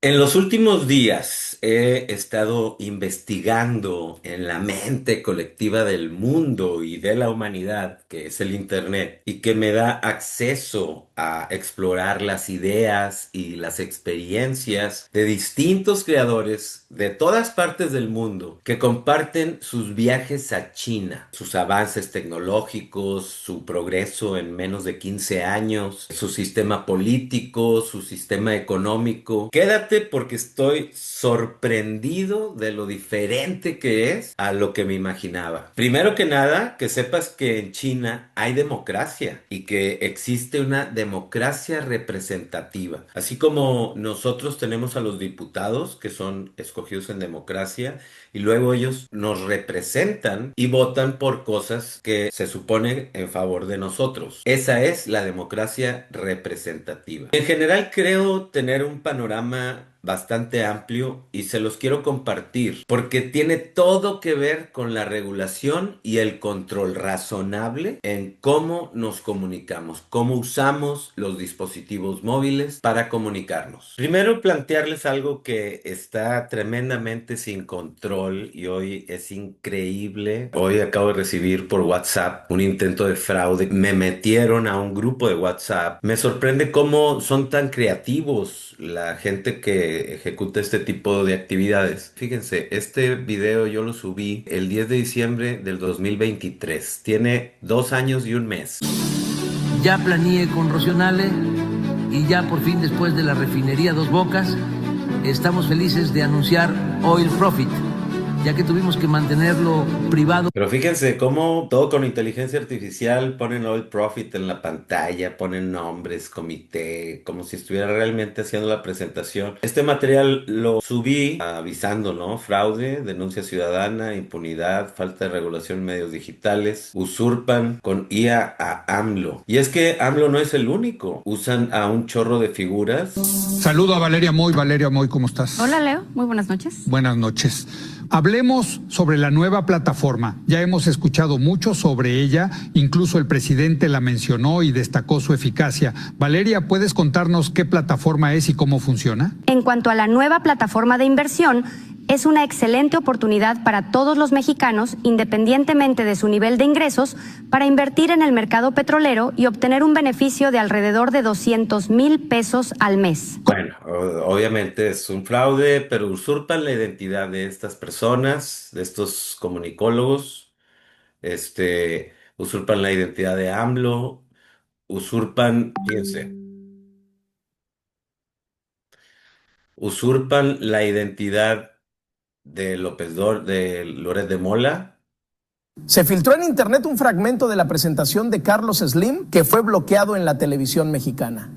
En los últimos días he estado investigando en la mente colectiva del mundo y de la humanidad, que es el Internet, y que me da acceso a explorar las ideas y las experiencias de distintos creadores de todas partes del mundo que comparten sus viajes a China, sus avances tecnológicos, su progreso en menos de 15 años, su sistema político, su sistema económico. Quédate porque estoy sorprendido de lo diferente que es a lo que me imaginaba. Primero que nada, que sepas que en China hay democracia y que existe una democracia representativa. Así como nosotros tenemos a los diputados que son escogidos en democracia y luego ellos nos representan y votan por cosas que se suponen en favor de nosotros. Esa es la democracia representativa. En general creo tener un panorama bastante amplio y se los quiero compartir porque tiene todo que ver con la regulación y el control razonable en cómo nos comunicamos, cómo usamos los dispositivos móviles para comunicarnos. Primero plantearles algo que está tremendamente sin control y hoy es increíble. Hoy acabo de recibir por WhatsApp un intento de fraude. Me metieron a un grupo de WhatsApp. Me sorprende cómo son tan creativos la gente que ejecuta este tipo de actividades. Fíjense, este video yo lo subí el 10 de diciembre del 2023. Tiene 2 años y un mes. Ya planeé con Rocionale y ya por fin, después de la refinería Dos Bocas, estamos felices de anunciar Oil Profit, ya que tuvimos que mantenerlo privado. Pero fíjense cómo todo con inteligencia artificial ponen Oil Profit en la pantalla, ponen nombres, comité, como si estuviera realmente haciendo la presentación. Este material lo subí avisando, ¿no? Fraude, denuncia ciudadana, impunidad, falta de regulación en medios digitales, usurpan con IA a AMLO. Y es que AMLO no es el único, usan a un chorro de figuras. Saludo a Valeria Moy. Valeria Moy, ¿cómo estás? Hola Leo, muy buenas noches. Buenas noches. Hablemos sobre la nueva plataforma. Ya hemos escuchado mucho sobre ella, incluso el presidente la mencionó y destacó su eficacia. Valeria, ¿puedes contarnos qué plataforma es y cómo funciona? En cuanto a la nueva plataforma de inversión, es una excelente oportunidad para todos los mexicanos, independientemente de su nivel de ingresos, para invertir en el mercado petrolero y obtener un beneficio de alrededor de 200,000 pesos al mes. Bueno, obviamente es un fraude, pero usurpan la identidad de estas personas, de estos comunicólogos, usurpan la identidad de AMLO, fíjense, usurpan la identidad de de Loret de Mola. Se filtró en internet un fragmento de la presentación de Carlos Slim que fue bloqueado en la televisión mexicana.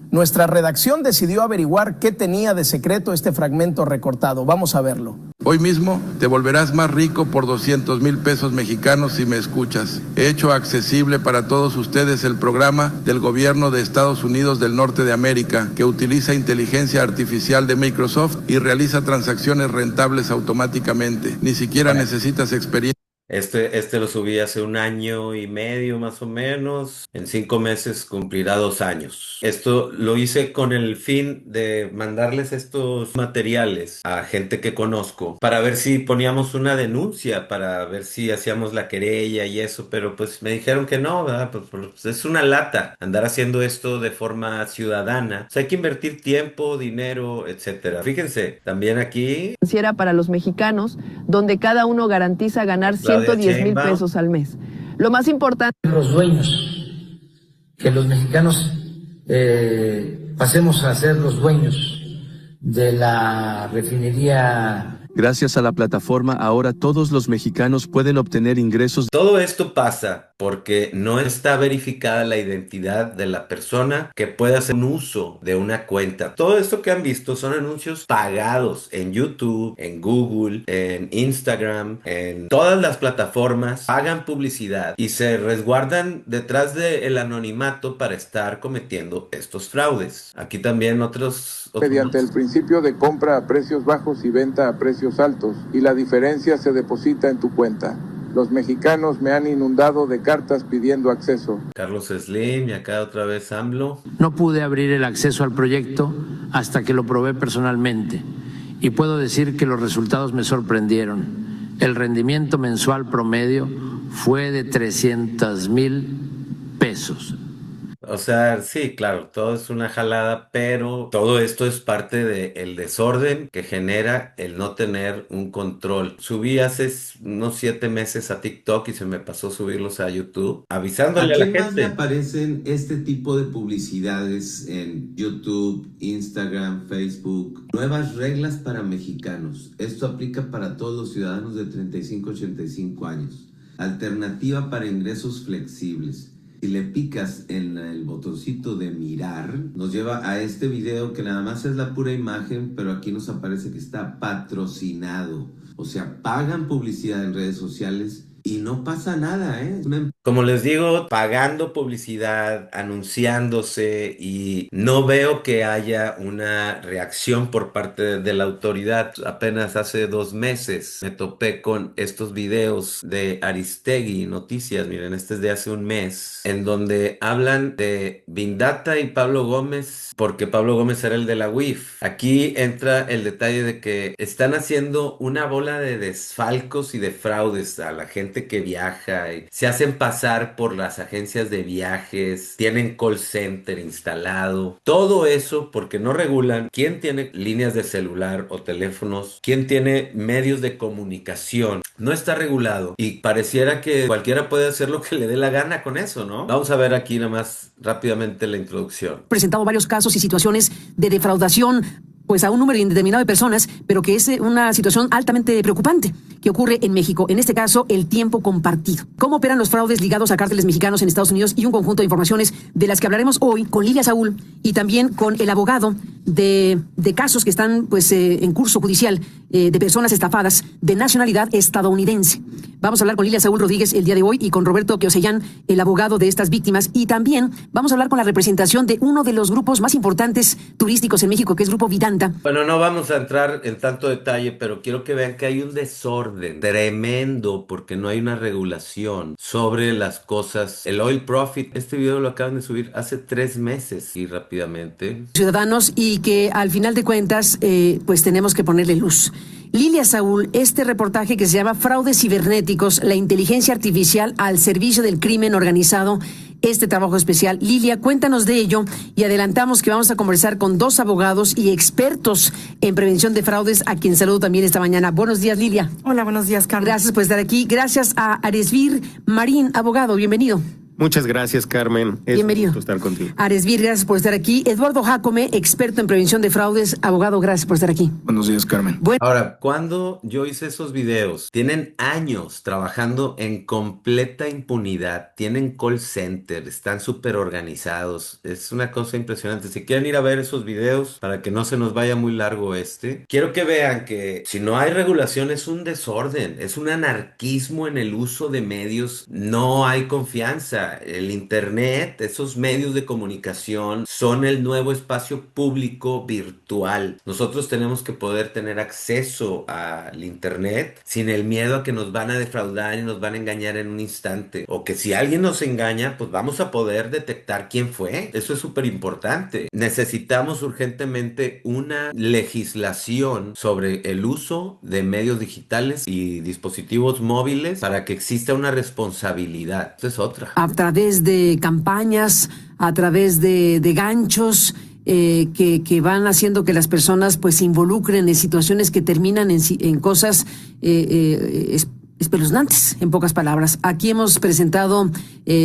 Nuestra redacción decidió averiguar qué tenía de secreto este fragmento recortado. Vamos a verlo. Hoy mismo te volverás más rico por 200,000 pesos mexicanos si me escuchas. He hecho accesible para todos ustedes el programa del gobierno de Estados Unidos del Norte de América, que utiliza inteligencia artificial de Microsoft y realiza transacciones rentables automáticamente. Ni siquiera necesitas experiencia. Este lo subí hace 1 año y medio más o menos. En 5 meses cumplirá 2 años. Esto lo hice con el fin de mandarles estos materiales a gente que conozco para ver si poníamos una denuncia, para ver si hacíamos la querella y eso, pero pues me dijeron que no, ¿verdad? Pues es una lata andar haciendo esto de forma ciudadana. O sea, hay que invertir tiempo, dinero, etcétera. Fíjense, también aquí Financiera para los mexicanos, donde cada uno garantiza ganar Claudia 110,000 Sheinbaum. pesos al mes. Lo más importante, Los dueños, que los mexicanos pasemos a ser los dueños de la refinería. Gracias a la plataforma, ahora todos los mexicanos pueden obtener ingresos. todo esto pasa porque no está verificada la identidad de la persona que pueda hacer un uso de una cuenta. Todo esto que han visto son anuncios pagados en YouTube, en Google, en Instagram, en todas las plataformas. Pagan publicidad y se resguardan detrás del anonimato para estar cometiendo estos fraudes. Aquí también otros Mediante el principio de compra a precios bajos y venta a precios altos, y la diferencia se deposita en tu cuenta. Los mexicanos me han inundado de cartas pidiendo acceso. Carlos Slim y acá otra vez AMLO. No pude abrir el acceso al proyecto hasta que lo probé personalmente y puedo decir que los resultados me sorprendieron. El rendimiento mensual promedio fue de 300,000 pesos. O sea, sí, claro, todo es una jalada, pero todo esto es parte del desorden que genera el no tener un control. Subí hace unos 7 meses a TikTok y se me pasó subirlos a YouTube, avisándole a la quién más le gente. aparecen este tipo de publicidades en YouTube, Instagram, Facebook? Nuevas reglas para mexicanos. Esto aplica para todos los ciudadanos de 35 a 85 años. Alternativa para ingresos flexibles. Si le picas en el botoncito de mirar, nos lleva a este video que nada más es la pura imagen, pero aquí nos aparece que está patrocinado. O sea, pagan publicidad en redes sociales y no pasa nada, ¿eh? Como les digo, pagando publicidad, anunciándose, y no veo que haya una reacción por parte de la autoridad. Apenas hace 2 meses me topé con estos videos de Aristegui Noticias, miren, este es de hace un mes, en donde hablan de Vindata y Pablo Gómez, porque Pablo Gómez era el de la UIF. Aquí entra el detalle de que están haciendo una bola de desfalcos y de fraudes a la gente que viaja y se hacen pasar por las agencias de viajes, tienen call center instalado, todo eso porque no regulan quién tiene líneas de celular o teléfonos, quién tiene medios de comunicación, no está regulado y pareciera que cualquiera puede hacer lo que le dé la gana con eso, ¿no? Vamos a ver aquí nada más rápidamente la introducción. Presentado varios casos y situaciones de defraudación pues a un número indeterminado de personas, pero que es una situación altamente preocupante que ocurre en México. En este caso, el tiempo compartido. ¿Cómo operan los fraudes ligados a cárteles mexicanos en Estados Unidos? Y un conjunto de informaciones de las que hablaremos hoy con Lilia Saúl y también con el abogado de casos que están pues en curso judicial de personas estafadas de nacionalidad estadounidense. Vamos a hablar con Lilia Saúl Rodríguez el día de hoy y con Roberto Keosellán, el abogado de estas víctimas. Y también vamos a hablar con la representación de uno de los grupos más importantes turísticos en México, que es Grupo Vidanta. Bueno, no vamos a entrar en tanto detalle, pero quiero que vean que hay un desorden tremendo porque no hay una regulación sobre las cosas. El Oil Profit, este video lo acaban de subir hace 3 meses y rápidamente. Ciudadanos, y que al final de cuentas, pues tenemos que ponerle luz. Lilia Saúl, este reportaje que se llama Fraudes cibernéticos, la inteligencia artificial al servicio del crimen organizado, este trabajo especial. Lilia, cuéntanos de ello y adelantamos que vamos a conversar con 2 abogados y expertos en prevención de fraudes, a quien saludo también esta mañana. Buenos días, Lilia. Hola, buenos días, Carmen. Gracias por estar aquí. Gracias a Aresvir Marín, abogado. Bienvenido. Muchas gracias, Carmen. Bienvenido. Un gusto estar contigo. Aresvir, gracias por estar aquí. Eduardo Jacome, experto en prevención de fraudes, abogado, gracias por estar aquí. Buenos días, Carmen. Ahora, cuando yo hice esos videos, tienen años trabajando en completa impunidad, tienen call center, están súper organizados, es una cosa impresionante. Si quieren ir a ver esos videos, para que no se nos vaya muy largo quiero que vean que si no hay regulación es un desorden, es un anarquismo en el uso de medios, no hay confianza. El internet, esos medios de comunicación son el nuevo espacio público virtual. Nosotros tenemos que poder tener acceso al internet sin el miedo a que nos van a defraudar y nos van a engañar en un instante, o que si alguien nos engaña, pues vamos a poder detectar quién fue. Eso es súper importante. Necesitamos urgentemente una legislación sobre el uso de medios digitales y dispositivos móviles para que exista una responsabilidad. Esa es otra. A través de campañas, a través de ganchos que van haciendo que las personas pues se involucren en situaciones que terminan en cosas espeluznantes, en pocas palabras. Aquí hemos presentado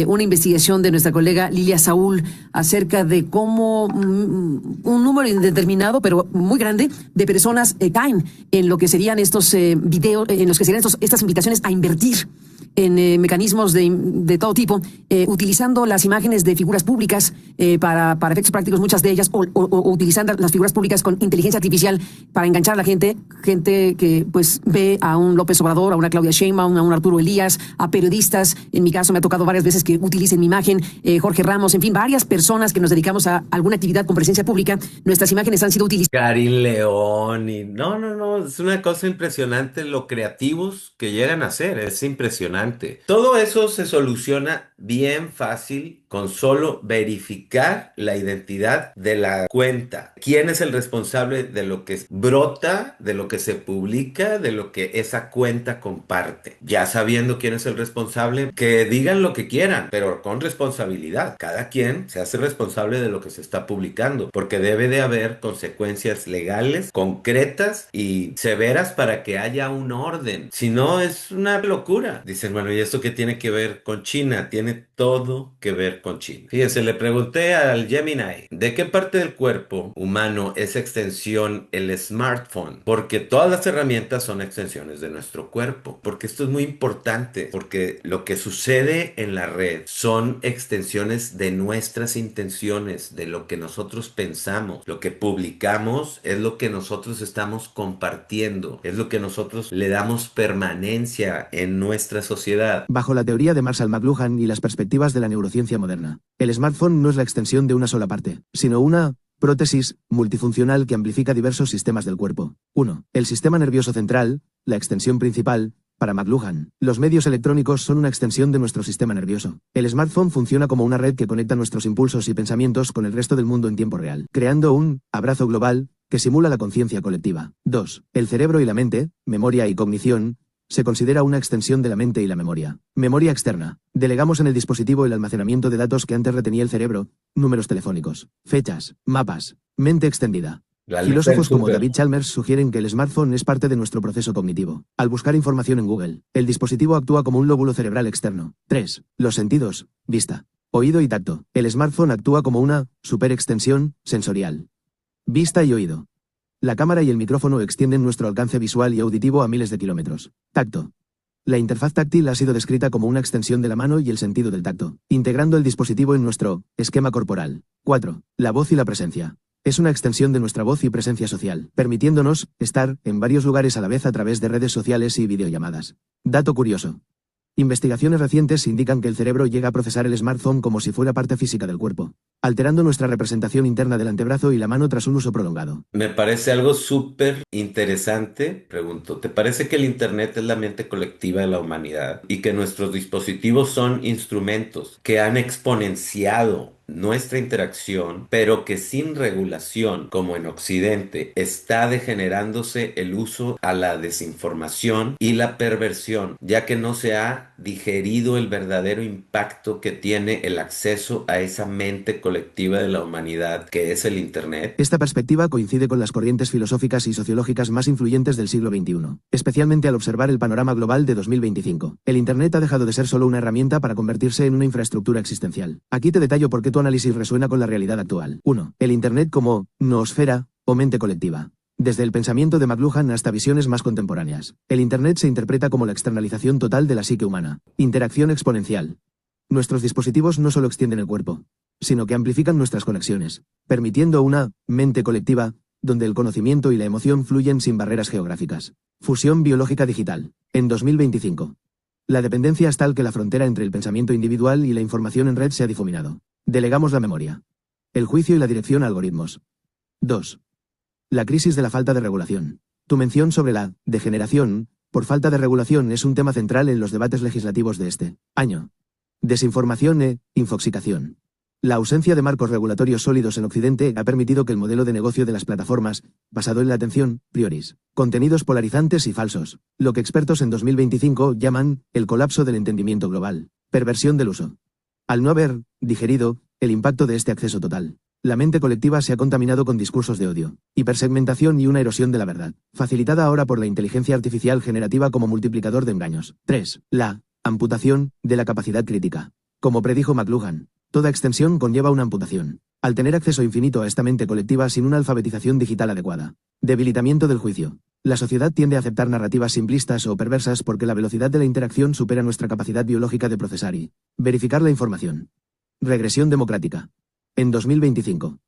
una investigación de nuestra colega Lilia Saúl acerca de cómo un número indeterminado, pero muy grande, de personas caen en lo que serían estos videos, en los que serían estas invitaciones a invertir en mecanismos de todo tipo, utilizando las imágenes de figuras públicas para efectos prácticos, muchas de ellas, o utilizando las figuras públicas con inteligencia artificial para enganchar a la gente que pues ve a un López Obrador, a una Claudia Sheinbaum, a un Arturo Elías, a periodistas. En mi caso me ha tocado varias veces que utilicen mi imagen, Jorge Ramos, en fin, varias personas que nos dedicamos a alguna actividad con presencia pública. Nuestras imágenes han sido utilizadas. Karin León y no, es una cosa impresionante lo creativos que llegan a ser, es impresionante. impresionante. Todo eso se soluciona bien fácil con solo verificar la identidad de la cuenta. ¿Quién es el responsable de lo que brota, de lo que se publica, de lo que esa cuenta comparte? Ya sabiendo quién es el responsable, que digan lo que quieran, pero con responsabilidad. Cada quien se hace responsable de lo que se está publicando, porque debe de haber consecuencias legales, concretas y severas para que haya un orden. Si no, es una locura. Dicen, bueno, ¿y esto qué tiene que ver con China? Tiene todo que ver con China. Fíjense, le pregunté al Gemini, ¿de qué parte del cuerpo humano es extensión el smartphone? Porque todas las herramientas son extensiones de nuestro cuerpo. Porque esto es muy importante, porque lo que sucede en la red son extensiones de nuestras intenciones, de lo que nosotros pensamos. Lo que publicamos es lo que nosotros estamos compartiendo, es lo que nosotros le damos permanencia en nuestra sociedad. Bajo la teoría de Marshall McLuhan y las perspectivas de la neurociencia moderna, el smartphone no es la extensión de una sola parte, sino una prótesis multifuncional que amplifica diversos sistemas del cuerpo. 1. El sistema nervioso central, la extensión principal. Para McLuhan, los medios electrónicos son una extensión de nuestro sistema nervioso. El smartphone funciona como una red que conecta nuestros impulsos y pensamientos con el resto del mundo en tiempo real, creando un abrazo global que simula la conciencia colectiva. 2. El cerebro y la mente, memoria y cognición, se considera una extensión de la mente y la memoria. Memoria externa. Delegamos en el dispositivo el almacenamiento de datos que antes retenía el cerebro, números telefónicos, fechas, mapas. Mente extendida. Filósofos como David Chalmers sugieren que el smartphone es parte de nuestro proceso cognitivo. Al buscar información en Google, el dispositivo actúa como un lóbulo cerebral externo. 3. Los sentidos, vista, oído y tacto. El smartphone actúa como una superextensión sensorial. Vista y oído. La cámara y el micrófono extienden nuestro alcance visual y auditivo a miles de kilómetros. Tacto. La interfaz táctil ha sido descrita como una extensión de la mano y el sentido del tacto, integrando el dispositivo en nuestro esquema corporal. 4. La voz y la presencia. Es una extensión de nuestra voz y presencia social, permitiéndonos estar en varios lugares a la vez a través de redes sociales y videollamadas. Dato curioso. Investigaciones recientes indican que el cerebro llega a procesar el smartphone como si fuera parte física del cuerpo, alterando nuestra representación interna del antebrazo y la mano tras un uso prolongado. Me parece algo súper interesante. Pregunto, ¿te parece que el Internet es la mente colectiva de la humanidad y que nuestros dispositivos son instrumentos que han exponenciado nuestra interacción, pero que sin regulación, como en Occidente, está degenerándose el uso a la desinformación y la perversión, ya que no se ha digerido el verdadero impacto que tiene el acceso a esa mente colectiva de la humanidad, que es el Internet? Esta perspectiva coincide con las corrientes filosóficas y sociológicas más influyentes del siglo XXI, especialmente al observar el panorama global de 2025. El Internet ha dejado de ser solo una herramienta para convertirse en una infraestructura existencial. Aquí te detallo por qué tu análisis resuena con la realidad actual. 1. El Internet como noosfera o mente colectiva. Desde el pensamiento de McLuhan hasta visiones más contemporáneas, el Internet se interpreta como la externalización total de la psique humana. Interacción exponencial. Nuestros dispositivos no solo extienden el cuerpo, sino que amplifican nuestras conexiones, permitiendo una mente colectiva, donde el conocimiento y la emoción fluyen sin barreras geográficas. Fusión biológica digital. En 2025. La dependencia es tal que la frontera entre el pensamiento individual y la información en red se ha difuminado. Delegamos la memoria, el juicio y la dirección a algoritmos. 2. La crisis de la falta de regulación. Tu mención sobre la degeneración por falta de regulación es un tema central en los debates legislativos de este año. Desinformación e infoxicación. La ausencia de marcos regulatorios sólidos en Occidente ha permitido que el modelo de negocio de las plataformas, basado en la atención, prioris, contenidos polarizantes y falsos, lo que expertos en 2025 llaman el colapso del entendimiento global, perversión del uso. Al no haber digerido el impacto de este acceso total, la mente colectiva se ha contaminado con discursos de odio, hipersegmentación y una erosión de la verdad, facilitada ahora por la inteligencia artificial generativa como multiplicador de engaños. 3. La amputación de la capacidad crítica. Como predijo McLuhan, toda extensión conlleva una amputación. Al tener acceso infinito a esta mente colectiva sin una alfabetización digital adecuada. Debilitamiento del juicio. La sociedad tiende a aceptar narrativas simplistas o perversas porque la velocidad de la interacción supera nuestra capacidad biológica de procesar y verificar la información. Regresión democrática. En 2025.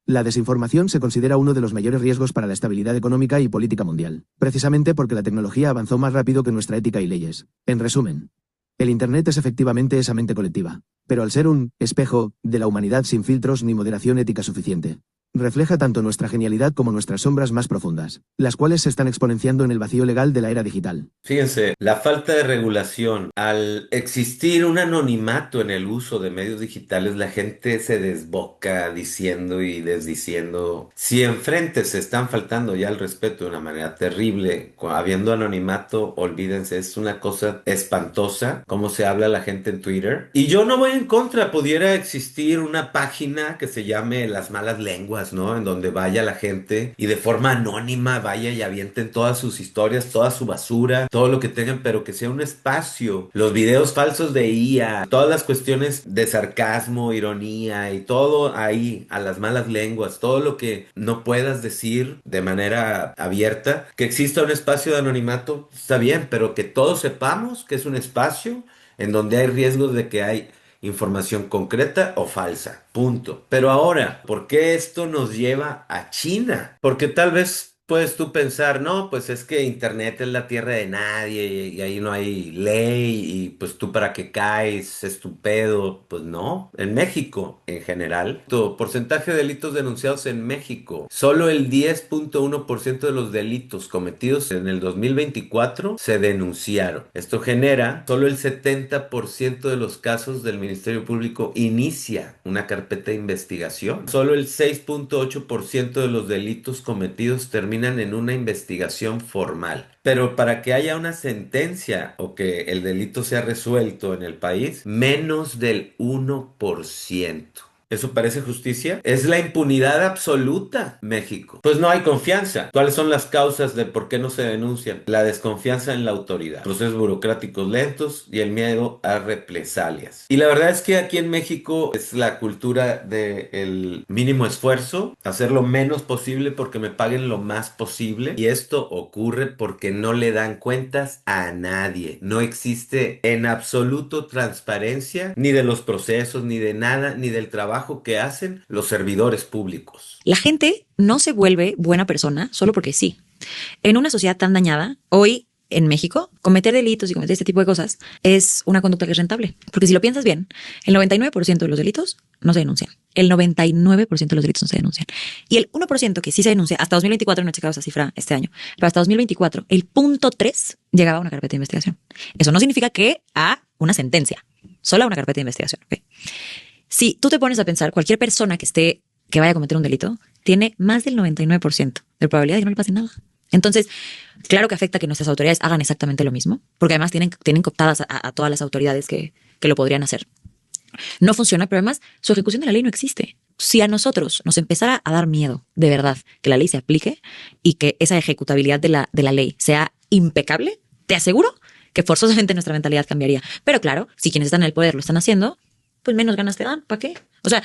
La desinformación se considera uno de los mayores riesgos para la estabilidad económica y política mundial, precisamente porque la tecnología avanzó más rápido que nuestra ética y leyes. En resumen, el Internet es efectivamente esa mente colectiva, pero al ser un espejo de la humanidad sin filtros ni moderación ética suficiente, refleja tanto nuestra genialidad como nuestras sombras más profundas, las cuales se están exponenciando en el vacío legal de la era digital. Fíjense, la falta de regulación, al existir un anonimato en el uso de medios digitales, la gente se desboca diciendo y desdiciendo. Si enfrente se están faltando ya el respeto de una manera terrible, habiendo anonimato, olvídense, es una cosa espantosa cómo se habla la gente en Twitter. Y yo no voy en contra, pudiera existir una página que se llame Las Malas Lenguas, ¿no? En donde vaya la gente y de forma anónima vaya y avienten todas sus historias, toda su basura, todo lo que tengan, pero que sea un espacio. Los videos falsos de IA, todas las cuestiones de sarcasmo, ironía y todo ahí, a las malas lenguas, todo lo que no puedas decir de manera abierta, que exista un espacio de anonimato, está bien, pero que todos sepamos que es un espacio en donde hay riesgos de que hay información concreta o falsa. Punto. Pero ahora, ¿por qué esto nos lleva a China? Porque tal vez puedes tú pensar, no, pues es que Internet es la tierra de nadie y ahí no hay ley y pues tú para qué caes, es tu pedo. Pues no, en México en general, tu porcentaje de delitos denunciados en México, solo el 10.1% de los delitos cometidos en el 2024 se denunciaron. Esto genera solo el 70% de los casos del Ministerio Público inicia una carpeta de investigación. Solo el 6.8% de los delitos cometidos terminan en una investigación formal. Pero para que haya una sentencia o que el delito sea resuelto en el país, menos del 1%. ¿Eso parece justicia? Es la impunidad absoluta, México. Pues no hay confianza. ¿Cuáles son las causas de por qué no se denuncian? La desconfianza en la autoridad, procesos burocráticos lentos y el miedo a represalias. Y la verdad es que aquí en México es la cultura del mínimo esfuerzo, hacer lo menos posible porque me paguen lo más posible. Y esto ocurre porque no le dan cuentas a nadie. No existe en absoluto transparencia ni de los procesos, ni de nada, ni del trabajo que hacen los servidores públicos. La gente no se vuelve buena persona solo porque sí. En una sociedad tan dañada, hoy en México, cometer delitos y cometer este tipo de cosas es una conducta que es rentable. Porque si lo piensas bien, el 99% de los delitos no se denuncian. El 99% de los delitos no se denuncian. Y el 1% que sí se denuncia, hasta 2024, no he checado esa cifra este año, pero hasta 2024, el 0.3 llegaba a una carpeta de investigación. Eso no significa que a una sentencia, solo a una carpeta de investigación. ¿Okay? Si tú te pones a pensar, cualquier persona que vaya a cometer un delito, tiene más del 99% de probabilidad de que no le pase nada. Entonces, claro que afecta que nuestras autoridades hagan exactamente lo mismo, porque además tienen cooptadas a todas las autoridades que lo podrían hacer. No funciona, pero además su ejecución de la ley no existe. Si a nosotros nos empezara a dar miedo, de verdad, que la ley se aplique y que esa ejecutabilidad de la ley sea impecable, te aseguro que forzosamente nuestra mentalidad cambiaría. Pero claro, si quienes están en el poder lo están haciendo, pues menos ganas te dan. ¿Para qué? O sea,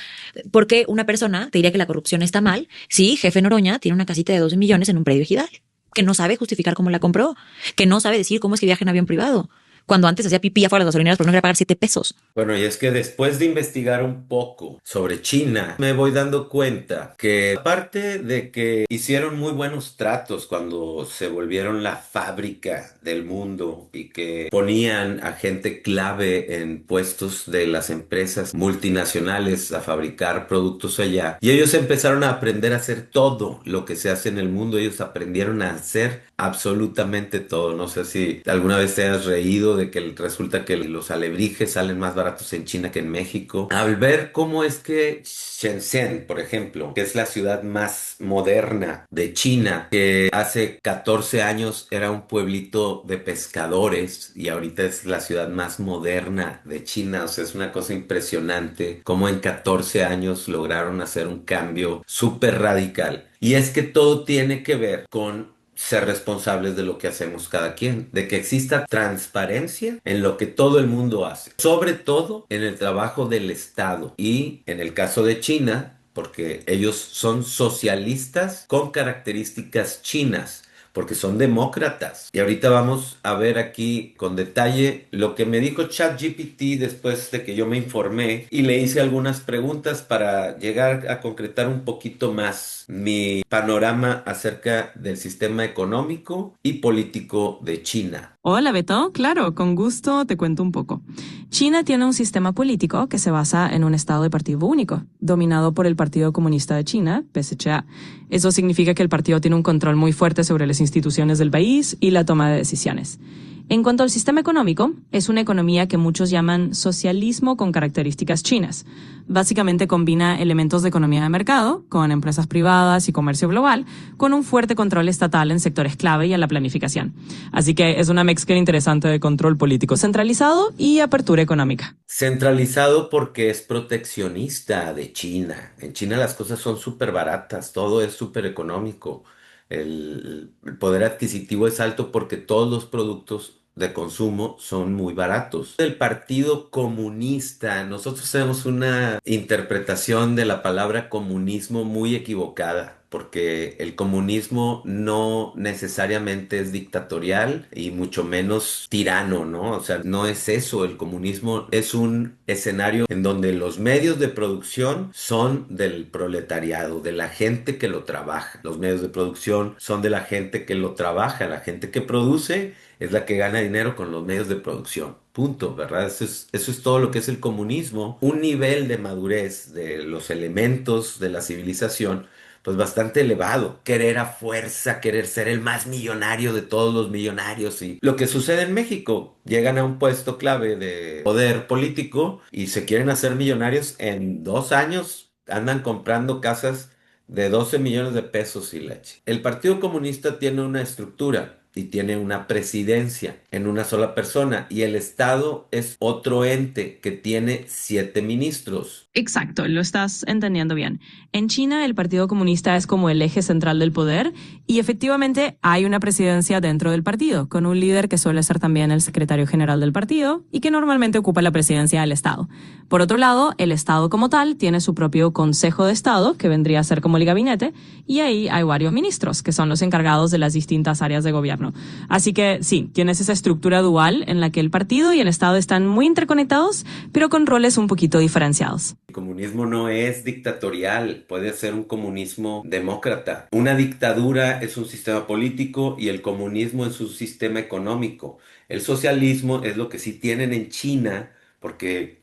¿por qué una persona te diría que la corrupción está mal si jefe Noroña tiene una casita de 12 millones en un predio ejidal? Que no sabe justificar cómo la compró, que no sabe decir cómo es que viaja en avión privado, cuando antes hacía pipí afuera de las gasolineras pero no quería pagar 7 pesos. Bueno, y es que después de investigar un poco sobre China, me voy dando cuenta que aparte de que hicieron muy buenos tratos cuando se volvieron la fábrica del mundo y que ponían a gente clave en puestos de las empresas multinacionales a fabricar productos allá, y ellos empezaron a aprender a hacer todo lo que se hace en el mundo, ellos aprendieron a hacer absolutamente todo. No sé si alguna vez te has reído de que resulta que los alebrijes salen más baratos en China que en México. Al ver cómo es que Shenzhen, por ejemplo, que es la ciudad más moderna de China, que hace 14 años era un pueblito de pescadores y ahorita es la ciudad más moderna de China. O sea, es una cosa impresionante cómo en 14 años lograron hacer un cambio súper radical. Y es que todo tiene que ver con ser responsables de lo que hacemos cada quien, de que exista transparencia en lo que todo el mundo hace, sobre todo en el trabajo del Estado y en el caso de China, porque ellos son socialistas con características chinas, porque son demócratas. Y ahorita vamos a ver aquí con detalle lo que me dijo ChatGPT después de que yo me informé y le hice algunas preguntas para llegar a concretar un poquito más mi panorama acerca del sistema económico y político de China. Hola Beto, claro, con gusto te cuento un poco. China tiene un sistema político que se basa en un estado de partido único, dominado por el Partido Comunista de China, PSCA. Eso significa que el partido tiene un control muy fuerte sobre las instituciones del país y la toma de decisiones. En cuanto al sistema económico, es una economía que muchos llaman socialismo con características chinas. Básicamente combina elementos de economía de mercado, con empresas privadas y comercio global, con un fuerte control estatal en sectores clave y en la planificación. Así que es una mezcla interesante de control político centralizado y apertura económica. Centralizado porque es proteccionista de China. En China las cosas son súper baratas, todo es súper económico. El poder adquisitivo es alto porque todos los productos de consumo son muy baratos. El Partido Comunista, nosotros tenemos una interpretación de la palabra comunismo muy equivocada, porque el comunismo no necesariamente es dictatorial y mucho menos tirano, ¿no? O sea, no es eso. El comunismo es un escenario en donde los medios de producción son del proletariado, de la gente que lo trabaja. Los medios de producción son de la gente que lo trabaja, la gente que produce es la que gana dinero con los medios de producción. Punto, ¿verdad? Eso es todo lo que es el comunismo. Un nivel de madurez de los elementos de la civilización pues bastante elevado. Querer a fuerza, querer ser el más millonario de todos los millonarios. Y lo que sucede en México, llegan a un puesto clave de poder político y se quieren hacer millonarios en 2 años, andan comprando casas de 12 millones de pesos y leche. El Partido Comunista tiene una estructura y tiene una presidencia en una sola persona y el Estado es otro ente que tiene 7 ministros. Exacto, lo estás entendiendo bien. En China, el Partido Comunista es como el eje central del poder y efectivamente hay una presidencia dentro del partido, con un líder que suele ser también el secretario general del partido y que normalmente ocupa la presidencia del Estado. Por otro lado, el Estado como tal tiene su propio Consejo de Estado, que vendría a ser como el gabinete, y ahí hay varios ministros, que son los encargados de las distintas áreas de gobierno. Así que sí, tienes esa estructura dual en la que el partido y el Estado están muy interconectados, pero con roles un poquito diferenciados. El comunismo no es dictatorial, puede ser un comunismo demócrata. Una dictadura es un sistema político y el comunismo es un sistema económico. El socialismo es lo que sí tienen en China, porque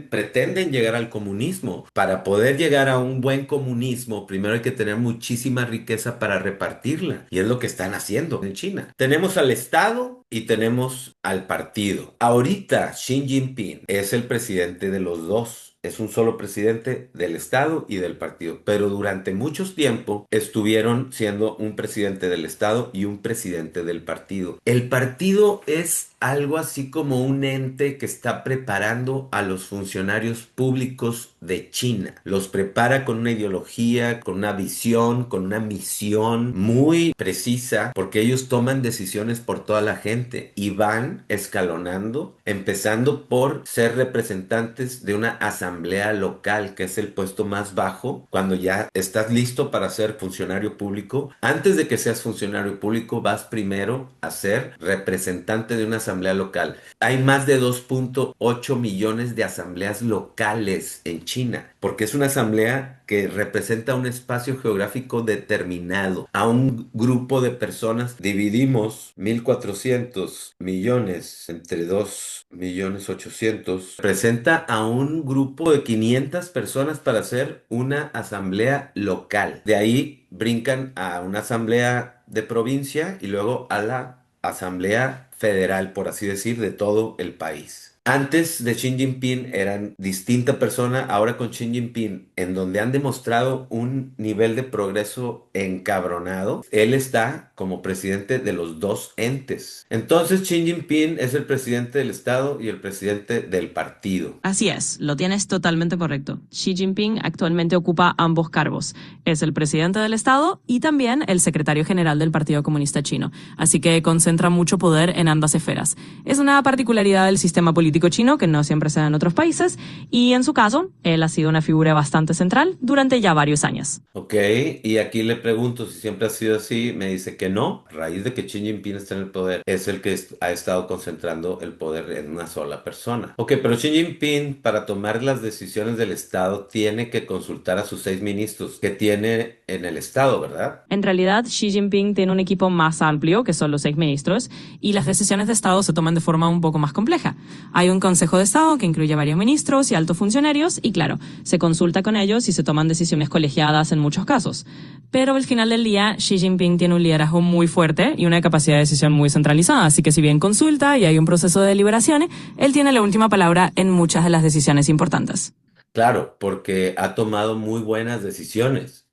pretenden llegar al comunismo. Para poder llegar a un buen comunismo, primero hay que tener muchísima riqueza para repartirla. Y es lo que están haciendo en China. Tenemos al Estado y tenemos al partido. Ahorita Xi Jinping es el presidente de los dos. Es un solo presidente del Estado y del partido, pero durante mucho tiempo estuvieron siendo un presidente del Estado y un presidente del partido. El partido es algo así como un ente que está preparando a los funcionarios públicos de China. Los prepara con una ideología, con una visión, con una misión muy precisa, porque ellos toman decisiones por toda la gente y van escalonando, empezando por ser representantes de una asamblea local, que es el puesto más bajo. Cuando ya estás listo para ser funcionario público, antes de que seas funcionario público, vas primero a ser representante de una asamblea local. Hay más de 2.8 millones de asambleas locales en China, porque es una asamblea que representa un espacio geográfico determinado, a un grupo de personas. Dividimos 1.400 millones entre 2.800.000, representa a un grupo de 500 personas para hacer una asamblea local. De ahí brincan a una asamblea de provincia y luego a la asamblea federal, por así decir, de todo el país. Antes de Xi Jinping eran distinta persona, ahora con Xi Jinping, en donde han demostrado un nivel de progreso encabronado, él está como presidente de los dos entes. Entonces Xi Jinping es el presidente del Estado y el presidente del partido. Así es, lo tienes totalmente correcto. Xi Jinping actualmente ocupa ambos cargos. Es el presidente del Estado y también el secretario general del Partido Comunista Chino. Así que concentra mucho poder en ambas esferas. Es una particularidad del sistema político chino que no siempre se da en otros países y en su caso, él ha sido una figura bastante central durante ya varios años. Ok, y aquí le pregunto si siempre ha sido así, me dice que que no, a raíz de que Xi Jinping está en el poder, es el que ha estado concentrando el poder en una sola persona. Ok, pero Xi Jinping, para tomar las decisiones del Estado, tiene que consultar a sus 6 ministros que tiene en el Estado, ¿verdad? En realidad, Xi Jinping tiene un equipo más amplio, que son los 6 ministros, y las decisiones de Estado se toman de forma un poco más compleja. Hay un Consejo de Estado que incluye varios ministros y altos funcionarios, y claro, se consulta con ellos y se toman decisiones colegiadas en muchos casos. Pero al final del día, Xi Jinping tiene un liderazgo muy fuerte y una capacidad de decisión muy centralizada, así que si bien consulta y hay un proceso de deliberaciones, él tiene la última palabra en muchas de las decisiones importantes. Claro, porque ha tomado muy buenas decisiones.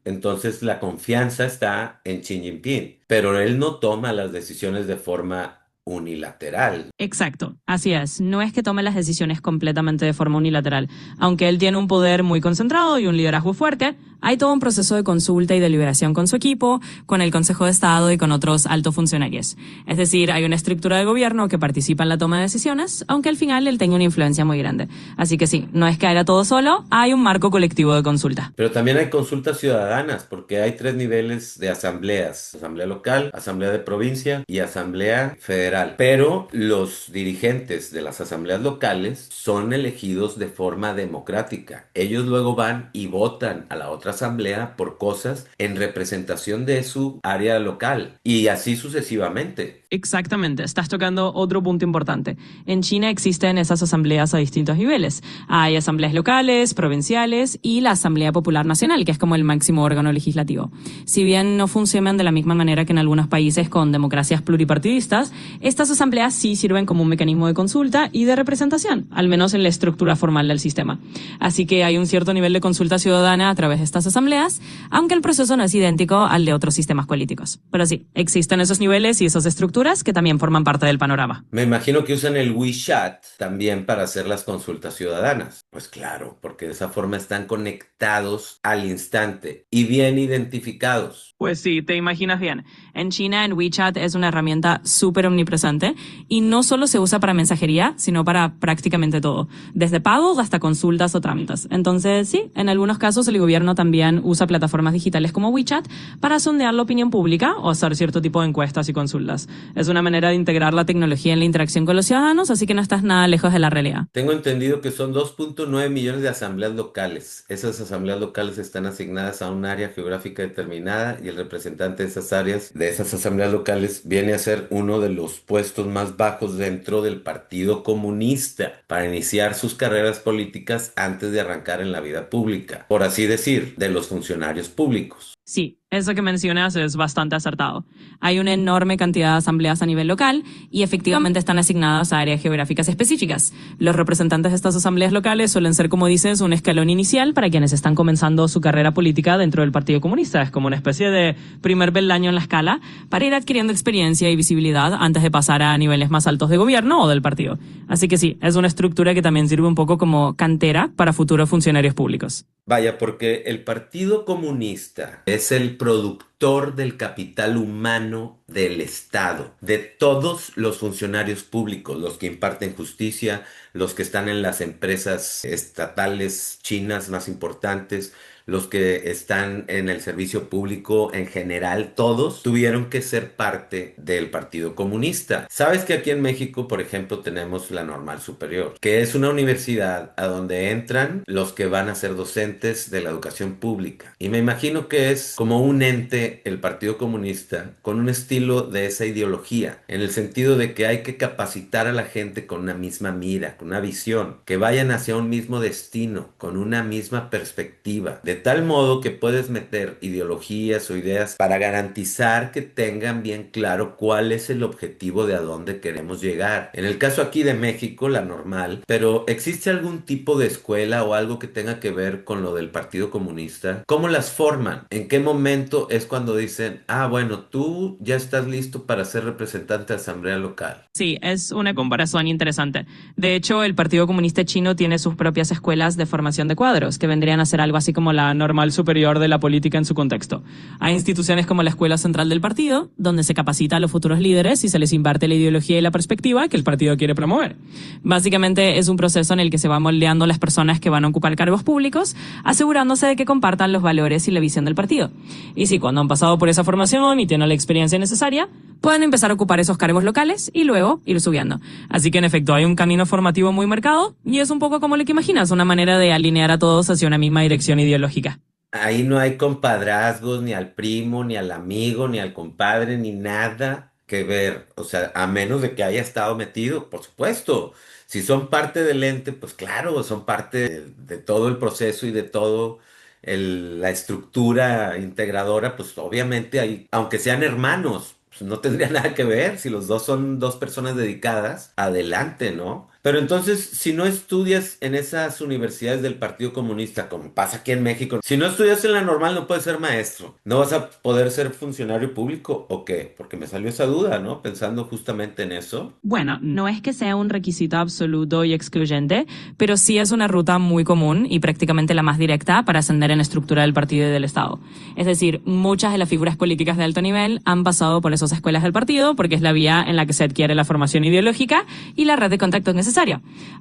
Entonces la confianza está en Xi Jinping, pero él no toma las decisiones de forma unilateral. Exacto, así es. No es que tome las decisiones completamente de forma unilateral. Aunque él tiene un poder muy concentrado y un liderazgo fuerte, hay todo un proceso de consulta y deliberación con su equipo, con el Consejo de Estado y con otros altos funcionarios. Es decir, hay una estructura de gobierno que participa en la toma de decisiones, aunque al final él tenga una influencia muy grande. Así que sí, no es que haga todo solo, hay un marco colectivo de consulta. Pero también hay consultas ciudadanas, porque hay 3 niveles de asambleas: asamblea local, asamblea de provincia y asamblea federal. Pero los dirigentes de las asambleas locales son elegidos de forma democrática. Ellos luego van y votan a la otra asamblea por cosas en representación de su área local, y así sucesivamente. Exactamente, estás tocando otro punto importante. En China existen esas asambleas a distintos niveles. Hay asambleas locales, provinciales y la Asamblea Popular Nacional, que es como el máximo órgano legislativo. Si bien no funcionan de la misma manera que en algunos países con democracias pluripartidistas, estas asambleas sí sirven como un mecanismo de consulta y de representación, al menos en la estructura formal del sistema. Así que hay un cierto nivel de consulta ciudadana a través de estas asambleas, aunque el proceso no es idéntico al de otros sistemas políticos. Pero sí, existen esos niveles y esas estructuras que también forman parte del panorama. Me imagino que usan el WeChat también para hacer las consultas ciudadanas. Pues claro, porque de esa forma están conectados al instante y bien identificados. Pues sí, te imaginas bien. En China, en WeChat es una herramienta súper omnipresente y no solo se usa para mensajería, sino para prácticamente todo, desde pagos hasta consultas o trámites. Entonces, sí, en algunos casos el gobierno también usa plataformas digitales como WeChat para sondear la opinión pública o hacer cierto tipo de encuestas y consultas. Es una manera de integrar la tecnología en la interacción con los ciudadanos, así que no estás nada lejos de la realidad. Tengo entendido que son 2.9 millones de asambleas locales. Esas asambleas locales están asignadas a un área geográfica determinada y el representante de esas áreas, de esas asambleas locales, viene a ser uno de los puestos más bajos dentro del Partido Comunista para iniciar sus carreras políticas antes de arrancar en la vida pública, por así decir, de los funcionarios públicos. Sí, eso que mencionas es bastante acertado. Hay una enorme cantidad de asambleas a nivel local y efectivamente están asignadas a áreas geográficas específicas. Los representantes de estas asambleas locales suelen ser, como dices, un escalón inicial para quienes están comenzando su carrera política dentro del Partido Comunista. Es como una especie de primer peldaño en la escala para ir adquiriendo experiencia y visibilidad antes de pasar a niveles más altos de gobierno o del partido. Así que sí, es una estructura que también sirve un poco como cantera para futuros funcionarios públicos. Vaya, porque el Partido Comunista es el productor del capital humano del Estado, de todos los funcionarios públicos, los que imparten justicia, los que están en las empresas estatales chinas más importantes, los que están en el servicio público en general, todos tuvieron que ser parte del Partido Comunista. Sabes que aquí en México, por ejemplo, tenemos la Normal Superior, que es una universidad a donde entran los que van a ser docentes de la educación pública. Y me imagino que es como un ente, el Partido Comunista, con un estilo de esa ideología, en el sentido de que hay que capacitar a la gente con una misma mira, con una visión, que vayan hacia un mismo destino, con una misma perspectiva, de tal modo que puedes meter ideologías o ideas para garantizar que tengan bien claro cuál es el objetivo de a dónde queremos llegar. En el caso aquí de México, la Normal, pero ¿existe algún tipo de escuela o algo que tenga que ver con lo del Partido Comunista? ¿Cómo las forman? ¿En qué momento es cuando dicen, bueno, tú ya estás listo para ser representante de asamblea local? Sí, es una comparación interesante. De hecho, el Partido Comunista Chino tiene sus propias escuelas de formación de cuadros, que vendrían a ser algo así como la la normal superior de la política en su contexto. Hay instituciones como la Escuela Central del Partido, donde se capacita a los futuros líderes y se les imparte la ideología y la perspectiva que el partido quiere promover. Básicamente es un proceso en el que se va moldeando las personas que van a ocupar cargos públicos, asegurándose de que compartan los valores y la visión del partido. Y si cuando han pasado por esa formación y tienen la experiencia necesaria, pueden empezar a ocupar esos cargos locales y luego ir subiendo. Así que en efecto hay un camino formativo muy marcado y es un poco como lo que imaginas, una manera de alinear a todos hacia una misma dirección ideológica. Ahí no hay compadrazgos, ni al primo, ni al amigo, ni al compadre, ni nada que ver. O sea, a menos de que haya estado metido, por supuesto. Si son parte del ente, pues claro, son parte de todo el proceso y de todo la estructura integradora, pues obviamente hay, aunque sean hermanos, pues no tendría nada que ver. Si los dos son dos personas dedicadas, adelante, ¿no? Pero entonces, si no estudias en esas universidades del Partido Comunista, como pasa aquí en México, si no estudias en la normal no puedes ser maestro, ¿no vas a poder ser funcionario público o qué? Porque me salió esa duda, ¿no? Pensando justamente en eso. Bueno, no es que sea un requisito absoluto y excluyente, pero sí es una ruta muy común y prácticamente la más directa para ascender en la estructura del partido y del Estado. Es decir, muchas de las figuras políticas de alto nivel han pasado por esas escuelas del partido porque es la vía en la que se adquiere la formación ideológica y la red de contactos necesaria.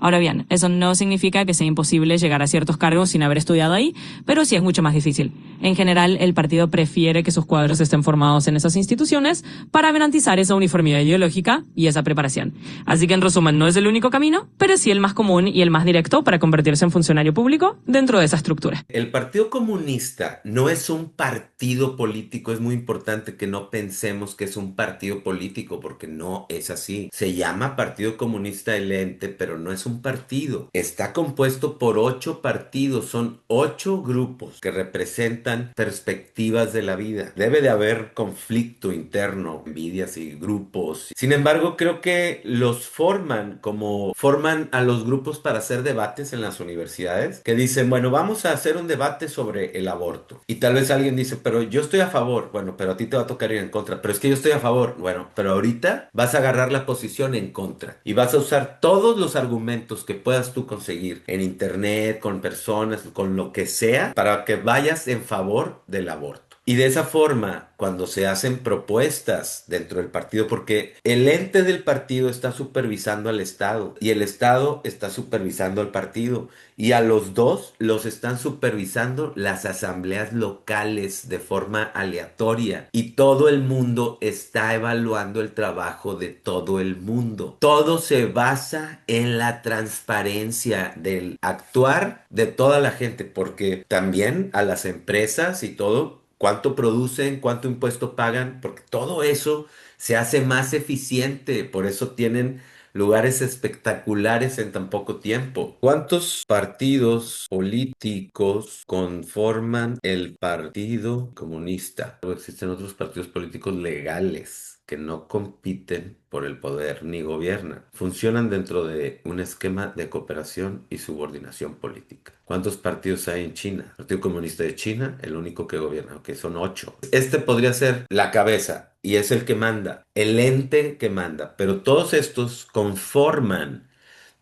Ahora bien, eso no significa que sea imposible llegar a ciertos cargos sin haber estudiado ahí, pero sí es mucho más difícil. En general, el partido prefiere que sus cuadros estén formados en esas instituciones para garantizar esa uniformidad ideológica y esa preparación. Así que en resumen, no es el único camino, pero sí el más común y el más directo para convertirse en funcionario público dentro de esa estructura. El Partido Comunista no es un partido político, es muy importante que no pensemos que es un partido político, porque no es así. Se llama Partido Comunista el ente, pero no es un partido. Está compuesto por 8 partidos, son 8 grupos que representan perspectivas de la vida. Debe de haber conflicto interno, envidias y grupos. Sin embargo, creo que los forman como forman a los grupos para hacer debates en las universidades, que dicen, bueno, vamos a hacer un debate sobre el aborto. Y tal vez alguien dice, pero yo estoy a favor. Bueno, pero a ti te va a tocar ir en contra. Pero es que yo estoy a favor. Bueno, pero ahorita vas a agarrar la posición en contra y vas a usar todos los argumentos que puedas tú conseguir en internet, con personas, con lo que sea, para que vayas en favor del aborto. Y de esa forma, cuando se hacen propuestas dentro del partido, porque el ente del partido está supervisando al Estado y el Estado está supervisando al partido, y a los dos los están supervisando las asambleas locales de forma aleatoria, y todo el mundo está evaluando el trabajo de todo el mundo. Todo se basa en la transparencia del actuar de toda la gente, porque también a las empresas y todo, cuánto producen, cuánto impuesto pagan, porque todo eso se hace más eficiente, por eso tienen lugares espectaculares en tan poco tiempo. ¿Cuántos partidos políticos conforman el Partido Comunista? Existen otros partidos políticos legales que no compiten por el poder ni gobiernan. Funcionan dentro de un esquema de cooperación y subordinación política. ¿Cuántos partidos hay en China? El Partido Comunista de China, el único que gobierna, que son 8. Este podría ser la cabeza y es el que manda, el ente que manda, pero todos estos conforman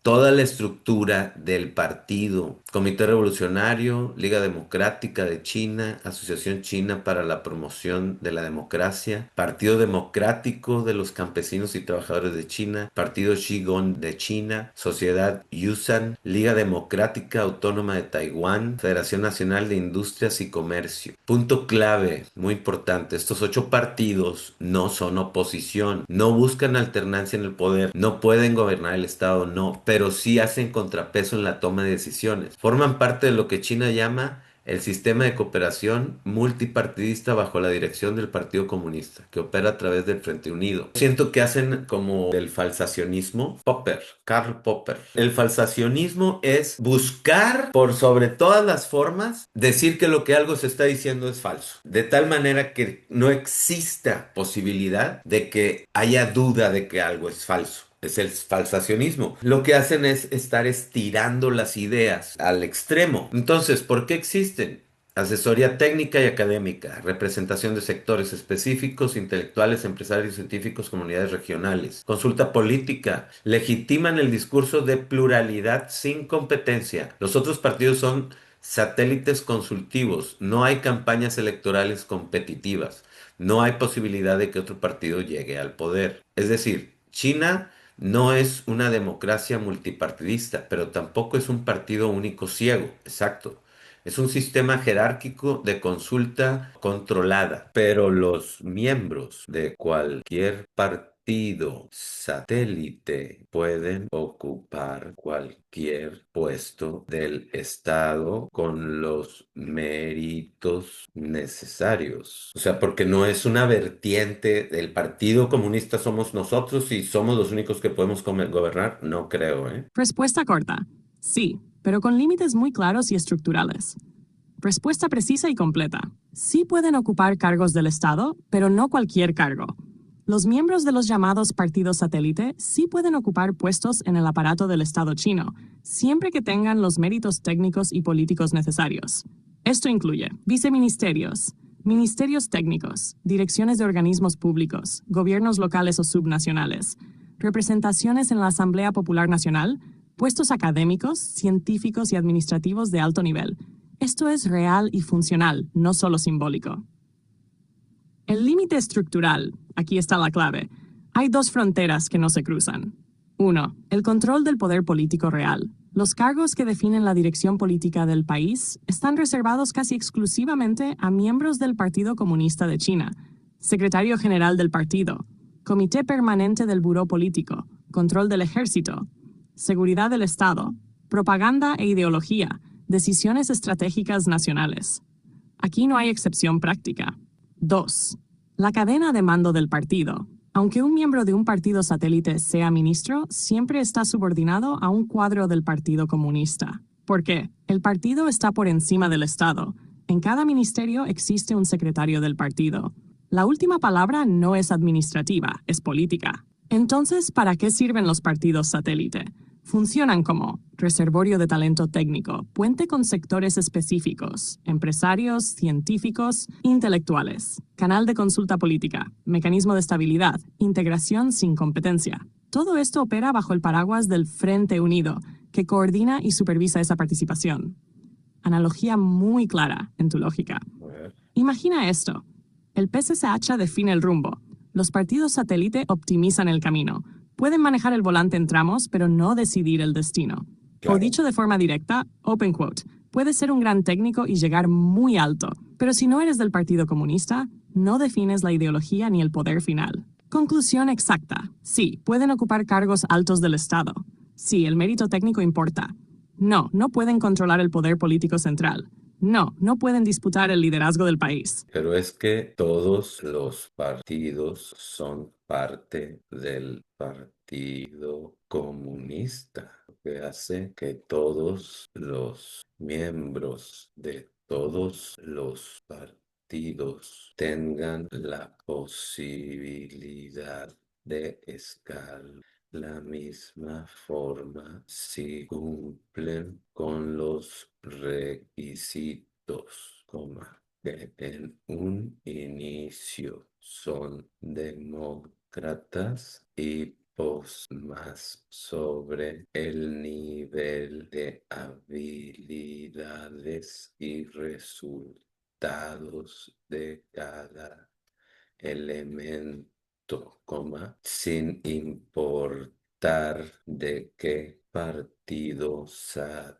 toda la estructura del partido. Comité Revolucionario, Liga Democrática de China, Asociación China para la Promoción de la Democracia, Partido Democrático de los Campesinos y Trabajadores de China, Partido Qigong de China, Sociedad Yusan, Liga Democrática Autónoma de Taiwán, Federación Nacional de Industrias y Comercio. Punto clave, muy importante, estos 8 partidos no son oposición, no buscan alternancia en el poder, no pueden gobernar el Estado, no, pero sí hacen contrapeso en la toma de decisiones. Forman parte de lo que China llama el sistema de cooperación multipartidista bajo la dirección del Partido Comunista, que opera a través del Frente Unido. Siento que hacen como el falsacionismo. Karl Popper. El falsacionismo es buscar por sobre todas las formas decir que lo que algo se está diciendo es falso, de tal manera que no exista posibilidad de que haya duda de que algo es falso. Es el falsacionismo. Lo que hacen es estar estirando las ideas al extremo. Entonces, ¿por qué existen? Asesoría técnica y académica, representación de sectores específicos, intelectuales, empresarios, científicos, comunidades regionales. Consulta política, legitiman el discurso de pluralidad sin competencia. Los otros partidos son satélites consultivos, no hay campañas electorales competitivas, no hay posibilidad de que otro partido llegue al poder. Es decir, China no es una democracia multipartidista, pero tampoco es un partido único ciego, exacto. Es un sistema jerárquico de consulta controlada, pero los miembros de cualquier partido satélite pueden ocupar cualquier puesto del Estado con los méritos necesarios. O sea, porque no es una vertiente del Partido Comunista somos nosotros y somos los únicos que podemos gobernar, no creo, ¿eh? Respuesta corta. Sí, pero con límites muy claros y estructurales. Respuesta precisa y completa. Sí pueden ocupar cargos del Estado, pero no cualquier cargo. Los miembros de los llamados partidos satélite sí pueden ocupar puestos en el aparato del Estado chino, siempre que tengan los méritos técnicos y políticos necesarios. Esto incluye viceministerios, ministerios técnicos, direcciones de organismos públicos, gobiernos locales o subnacionales, representaciones en la Asamblea Popular Nacional, puestos académicos, científicos y administrativos de alto nivel. Esto es real y funcional, no solo simbólico. El límite estructural, aquí está la clave. Hay dos fronteras que no se cruzan. 1. El control del poder político real. Los cargos que definen la dirección política del país están reservados casi exclusivamente a miembros del Partido Comunista de China, secretario general del partido, comité permanente del buró político, control del ejército, seguridad del Estado, propaganda e ideología, decisiones estratégicas nacionales. Aquí no hay excepción práctica. 2. La cadena de mando del partido. Aunque un miembro de un partido satélite sea ministro, siempre está subordinado a un cuadro del Partido Comunista. ¿Por qué? El partido está por encima del Estado. En cada ministerio existe un secretario del partido. La última palabra no es administrativa, es política. Entonces, ¿para qué sirven los partidos satélite? Funcionan como reservorio de talento técnico, puente con sectores específicos, empresarios, científicos, intelectuales, canal de consulta política, mecanismo de estabilidad, integración sin competencia. Todo esto opera bajo el paraguas del Frente Unido, que coordina y supervisa esa participación. Analogía muy clara en tu lógica. Imagina esto. El PSSH define el rumbo. Los partidos satélite optimizan el camino. Pueden manejar el volante en tramos, pero no decidir el destino. Claro. O dicho de forma directa, open quote, puedes ser un gran técnico y llegar muy alto, pero si no eres del Partido Comunista, no defines la ideología ni el poder final. Conclusión exacta. Sí, pueden ocupar cargos altos del Estado. Sí, el mérito técnico importa. No, no pueden controlar el poder político central. No, no pueden disputar el liderazgo del país. Pero es que todos los partidos son parte del Partido Comunista, lo que hace que todos los miembros de todos los partidos tengan la posibilidad de escalar la misma forma si cumplen con los requisitos, que en un inicio son demócratas y más sobre el nivel de habilidades y resultados de cada elemento, sin importar de qué partido satélite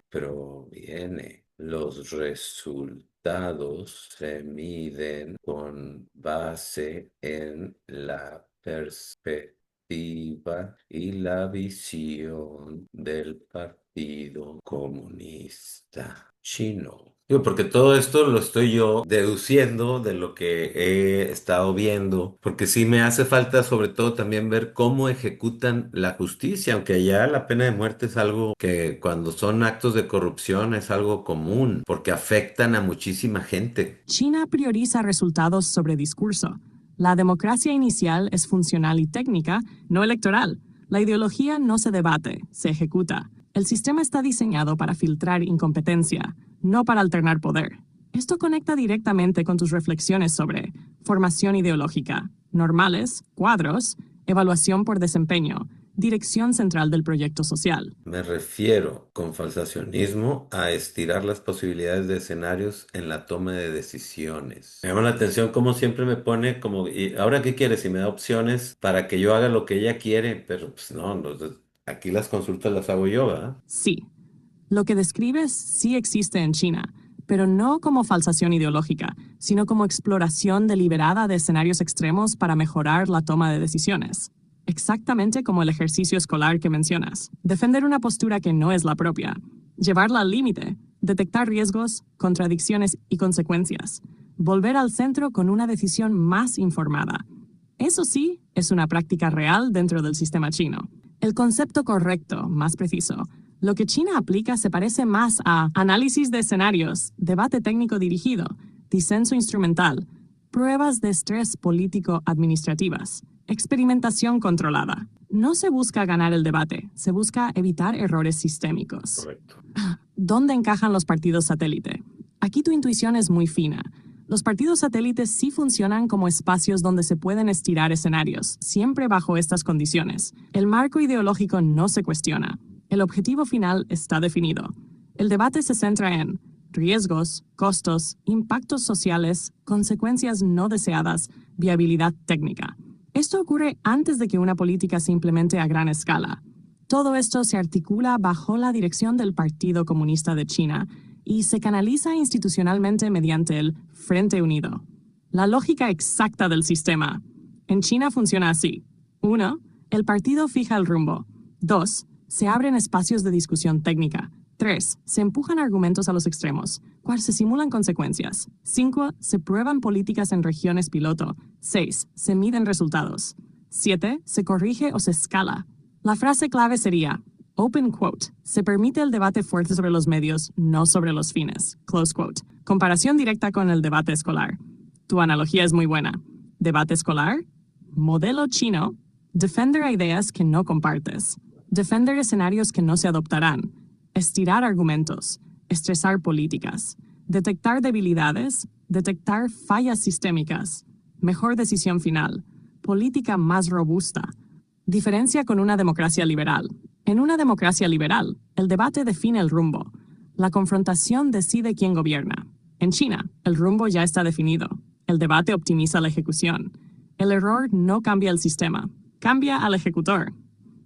proviene. Los resultados se miden con base en la perspectiva y la visión del Partido Comunista Chino. Digo, porque todo esto lo estoy yo deduciendo de lo que he estado viendo, porque sí me hace falta sobre todo también ver cómo ejecutan la justicia, aunque ya la pena de muerte es algo que cuando son actos de corrupción es algo común, porque afectan a muchísima gente. China prioriza resultados sobre discurso. La democracia inicial es funcional y técnica, no electoral. La ideología no se debate, se ejecuta. El sistema está diseñado para filtrar incompetencia, no para alternar poder. Esto conecta directamente con tus reflexiones sobre formación ideológica, normales, cuadros, evaluación por desempeño, dirección central del proyecto social. Me refiero con falsacionismo a estirar las posibilidades de escenarios en la toma de decisiones. Me llama la atención como siempre me pone como, ¿y ahora qué quieres? Y me da opciones para que yo haga lo que ella quiere, pero pues no, aquí las consultas las hago yo, ¿verdad? Sí, lo que describes sí existe en China, pero no como falsación ideológica, sino como exploración deliberada de escenarios extremos para mejorar la toma de decisiones. Exactamente como el ejercicio escolar que mencionas. Defender una postura que no es la propia, llevarla al límite, detectar riesgos, contradicciones y consecuencias, volver al centro con una decisión más informada. Eso sí, es una práctica real dentro del sistema chino. El concepto correcto, más preciso, lo que China aplica se parece más a análisis de escenarios, debate técnico dirigido, disenso instrumental, pruebas de estrés político-administrativas, experimentación controlada. No se busca ganar el debate, se busca evitar errores sistémicos. Correcto. ¿Dónde encajan los partidos satélite? Aquí tu intuición es muy fina. Los partidos satélites sí funcionan como espacios donde se pueden estirar escenarios, siempre bajo estas condiciones. El marco ideológico no se cuestiona. El objetivo final está definido. El debate se centra en riesgos, costos, impactos sociales, consecuencias no deseadas, viabilidad técnica. Esto ocurre antes de que una política se implemente a gran escala. Todo esto se articula bajo la dirección del Partido Comunista de China y se canaliza institucionalmente mediante el Frente Unido. La lógica exacta del sistema. En China funciona así. 1. El partido fija el rumbo. 2. Se abren espacios de discusión técnica. 3. Se empujan argumentos a los extremos. 4. Se simulan consecuencias. 5. Se prueban políticas en regiones piloto. 6. Se miden resultados. 7. Se corrige o se escala. La frase clave sería, open quote, se permite el debate fuerte sobre los medios, no sobre los fines. Close quote. Comparación directa con el debate escolar. Tu analogía es muy buena. Debate escolar, modelo chino, defender ideas que no compartes, defender escenarios que no se adoptarán, estirar argumentos, estresar políticas, detectar debilidades, detectar fallas sistémicas, mejor decisión final, política más robusta. Diferencia con una democracia liberal. En una democracia liberal, el debate define el rumbo. La confrontación decide quién gobierna. En China, el rumbo ya está definido. El debate optimiza la ejecución. El error no cambia el sistema, cambia al ejecutor.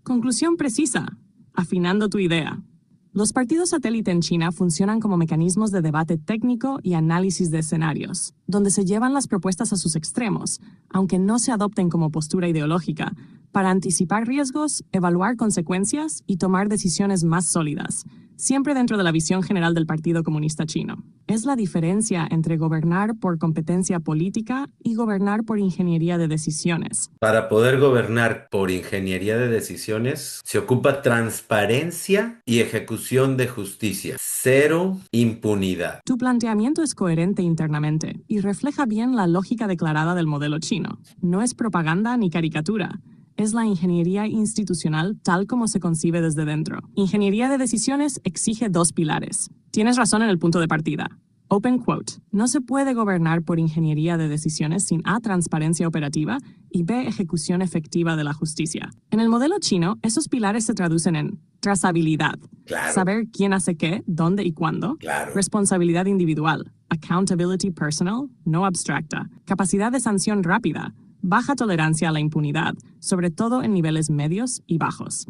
Conclusión precisa, afinando tu idea. Los partidos satélite en China funcionan como mecanismos de debate técnico y análisis de escenarios, donde se llevan las propuestas a sus extremos, aunque no se adopten como postura ideológica, para anticipar riesgos, evaluar consecuencias y tomar decisiones más sólidas, siempre dentro de la visión general del Partido Comunista Chino. Es la diferencia entre gobernar por competencia política y gobernar por ingeniería de decisiones. Para poder gobernar por ingeniería de decisiones, se ocupa transparencia y ejecución de justicia. Cero impunidad. Tu planteamiento es coherente internamente y refleja bien la lógica declarada del modelo chino. No es propaganda ni caricatura. Es la ingeniería institucional tal como se concibe desde dentro. Ingeniería de decisiones exige 2 pilares. Tienes razón en el punto de partida. Open quote. No se puede gobernar por ingeniería de decisiones sin A, transparencia operativa y B, ejecución efectiva de la justicia. En el modelo chino, esos pilares se traducen en trazabilidad. Claro. Saber quién hace qué, dónde y cuándo. Claro. Responsabilidad individual. Accountability personal, no abstracta. Capacidad de sanción rápida. Baja tolerancia a la impunidad, sobre todo en niveles medios y bajos.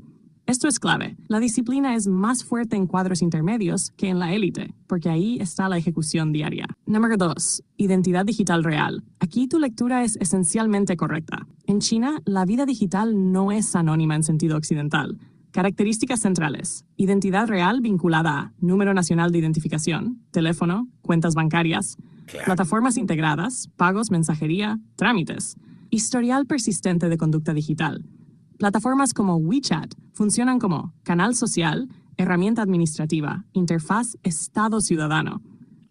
Esto es clave. La disciplina es más fuerte en cuadros intermedios que en la élite, porque ahí está la ejecución diaria. Número 2. Identidad digital real. Aquí tu lectura es esencialmente correcta. En China, la vida digital no es anónima en sentido occidental. Características centrales. Identidad real vinculada a número nacional de identificación, teléfono, cuentas bancarias, plataformas integradas, pagos, mensajería, trámites. Historial persistente de conducta digital. Plataformas como WeChat funcionan como canal social, herramienta administrativa, interfaz Estado ciudadano.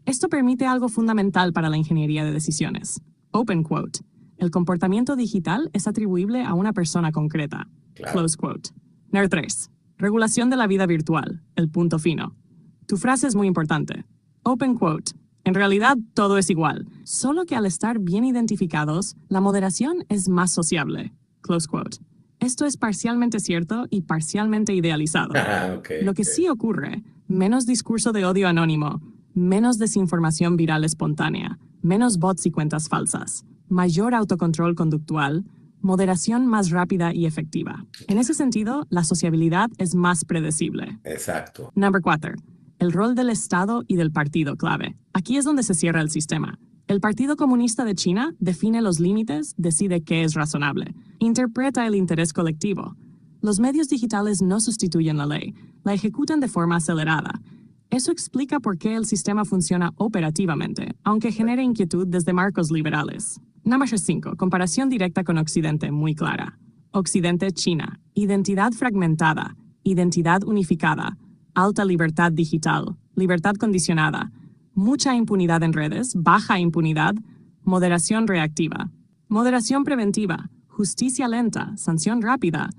Esto permite algo fundamental para la ingeniería de decisiones. Open quote. El comportamiento digital es atribuible a una persona concreta. Close quote. Número 3. Regulación de la vida virtual. El punto fino. Tu frase es muy importante. Open quote. En realidad, todo es igual, solo que al estar bien identificados, la moderación es más sociable. Close quote. Esto es parcialmente cierto y parcialmente idealizado. Lo que sí ocurre, menos discurso de odio anónimo, menos desinformación viral espontánea, menos bots y cuentas falsas, mayor autocontrol conductual, moderación más rápida y efectiva. En ese sentido, la sociabilidad es más predecible. Exacto. Number 4. El rol del Estado y del partido clave. Aquí es donde se cierra el sistema. El Partido Comunista de China define los límites, decide qué es razonable, interpreta el interés colectivo. Los medios digitales no sustituyen la ley, la ejecutan de forma acelerada. Eso explica por qué el sistema funciona operativamente, aunque genere inquietud desde marcos liberales. Number 5. Comparación directa con Occidente muy clara. Occidente-China. Identidad fragmentada. Identidad unificada. Alta libertad digital. Libertad condicionada. Mucha impunidad en redes. Baja impunidad. Moderación reactiva. Moderación preventiva. Justicia lenta. Sanción rápida.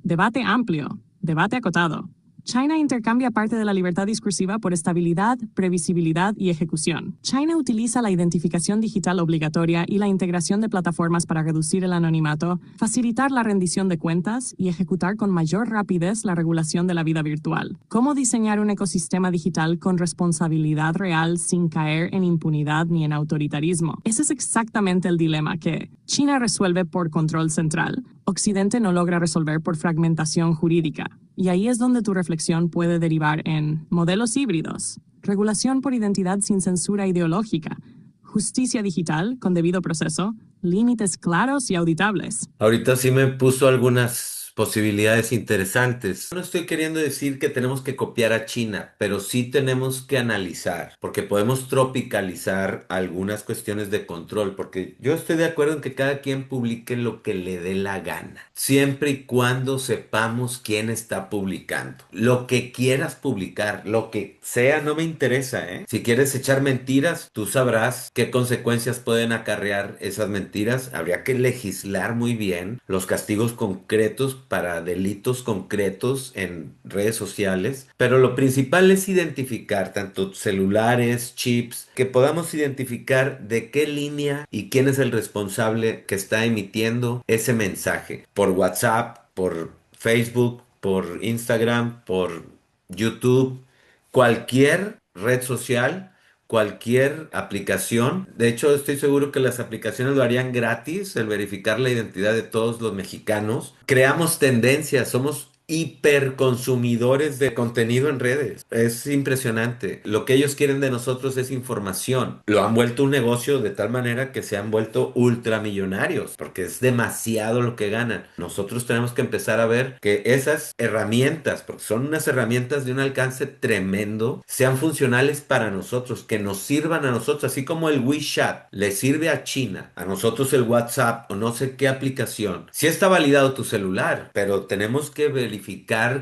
Debate amplio. Debate acotado. China intercambia parte de la libertad discursiva por estabilidad, previsibilidad y ejecución. China utiliza la identificación digital obligatoria y la integración de plataformas para reducir el anonimato, facilitar la rendición de cuentas y ejecutar con mayor rapidez la regulación de la vida virtual. ¿Cómo diseñar un ecosistema digital con responsabilidad real sin caer en impunidad ni en autoritarismo? Ese es exactamente el dilema que China resuelve por control central. Occidente no logra resolver por fragmentación jurídica. Y ahí es donde tu reflexión puede derivar en modelos híbridos, regulación por identidad sin censura ideológica, justicia digital con debido proceso, límites claros y auditables. Ahorita sí me puso algunas posibilidades interesantes. No estoy queriendo decir que tenemos que copiar a China, pero sí tenemos que analizar, porque podemos tropicalizar algunas cuestiones de control, porque yo estoy de acuerdo en que cada quien publique lo que le dé la gana, siempre y cuando sepamos quién está publicando. Lo que quieras publicar, lo que sea, no me interesa, ¿eh? Si quieres echar mentiras, tú sabrás qué consecuencias pueden acarrear esas mentiras. Habría que legislar muy bien los castigos concretos para delitos concretos en redes sociales, pero lo principal es identificar tanto celulares, chips, que podamos identificar de qué línea y quién es el responsable que está emitiendo ese mensaje, por WhatsApp, por Facebook, por Instagram, por YouTube, cualquier red social, cualquier aplicación. De hecho, estoy seguro que las aplicaciones lo harían gratis, el verificar la identidad de todos los mexicanos. Creamos tendencias, somos hiperconsumidores de contenido en redes. Es impresionante. Lo que ellos quieren de nosotros es información. Lo han vuelto un negocio de tal manera que se han vuelto ultramillonarios, porque es demasiado lo que ganan. Nosotros tenemos que empezar a ver que esas herramientas, porque son unas herramientas de un alcance tremendo, sean funcionales para nosotros, que nos sirvan a nosotros, así como el WeChat le sirve a China, a nosotros el WhatsApp o no sé qué aplicación. Sí está validado tu celular, pero tenemos que verificar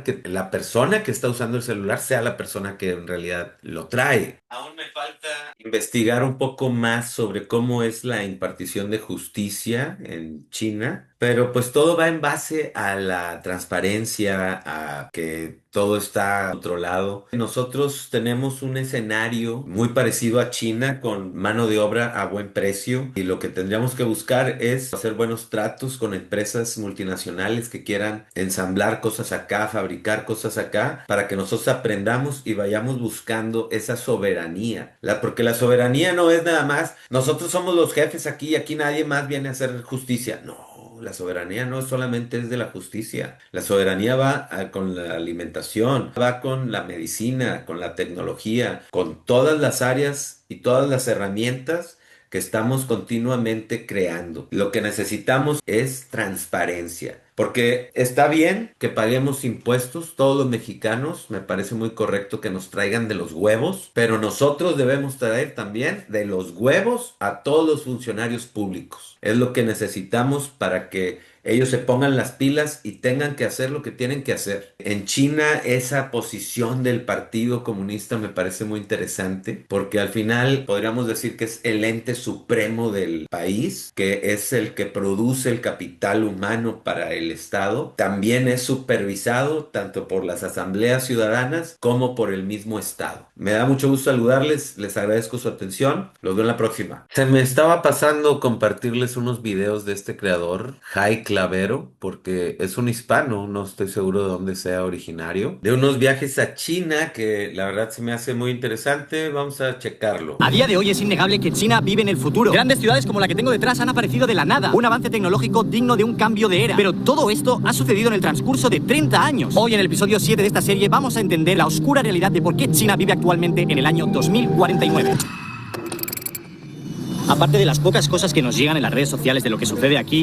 que la persona que está usando el celular sea la persona que en realidad lo trae. Aún me falta investigar un poco más sobre cómo es la impartición de justicia en China, pero pues todo va en base a la transparencia, a que todo está controlado. Nosotros tenemos un escenario muy parecido a China con mano de obra a buen precio y lo que tendríamos que buscar es hacer buenos tratos con empresas multinacionales que quieran ensamblar cosas acá, fabricar cosas acá, para que nosotros aprendamos y vayamos buscando esa soberanía. Porque la soberanía no es nada más, nosotros somos los jefes aquí y aquí nadie más viene a hacer justicia. No. La soberanía no solamente es de la justicia. La soberanía va con la alimentación, va con la medicina, con la tecnología, con todas las áreas y todas las herramientas que estamos continuamente creando. Lo que necesitamos es transparencia. Porque está bien que paguemos impuestos, todos los mexicanos, me parece muy correcto que nos traigan de los huevos, pero nosotros debemos traer también de los huevos a todos los funcionarios públicos. Es lo que necesitamos para que ellos se pongan las pilas y tengan que hacer lo que tienen que hacer. En China esa posición del Partido Comunista me parece muy interesante porque al final podríamos decir que es el ente supremo del país, que es el que produce el capital humano para el Estado. También es supervisado tanto por las asambleas ciudadanas como por el mismo Estado. Me da mucho gusto saludarles, les agradezco su atención, los veo en la próxima. Se me estaba pasando compartirles unos videos de este creador, High Class Clavero, porque es un hispano, no estoy seguro de dónde sea originario, de unos viajes a China que la verdad se me hace muy interesante. Vamos a checarlo. A día de hoy es innegable que China vive en el futuro. Grandes ciudades como la que tengo detrás han aparecido de la nada. Un avance tecnológico digno de un cambio de era. Pero todo esto ha sucedido en el transcurso de 30 años. Hoy en el episodio 7 de esta serie vamos a entender la oscura realidad de por qué China vive actualmente en el año 2049. Aparte de las pocas cosas que nos llegan en las redes sociales de lo que sucede aquí,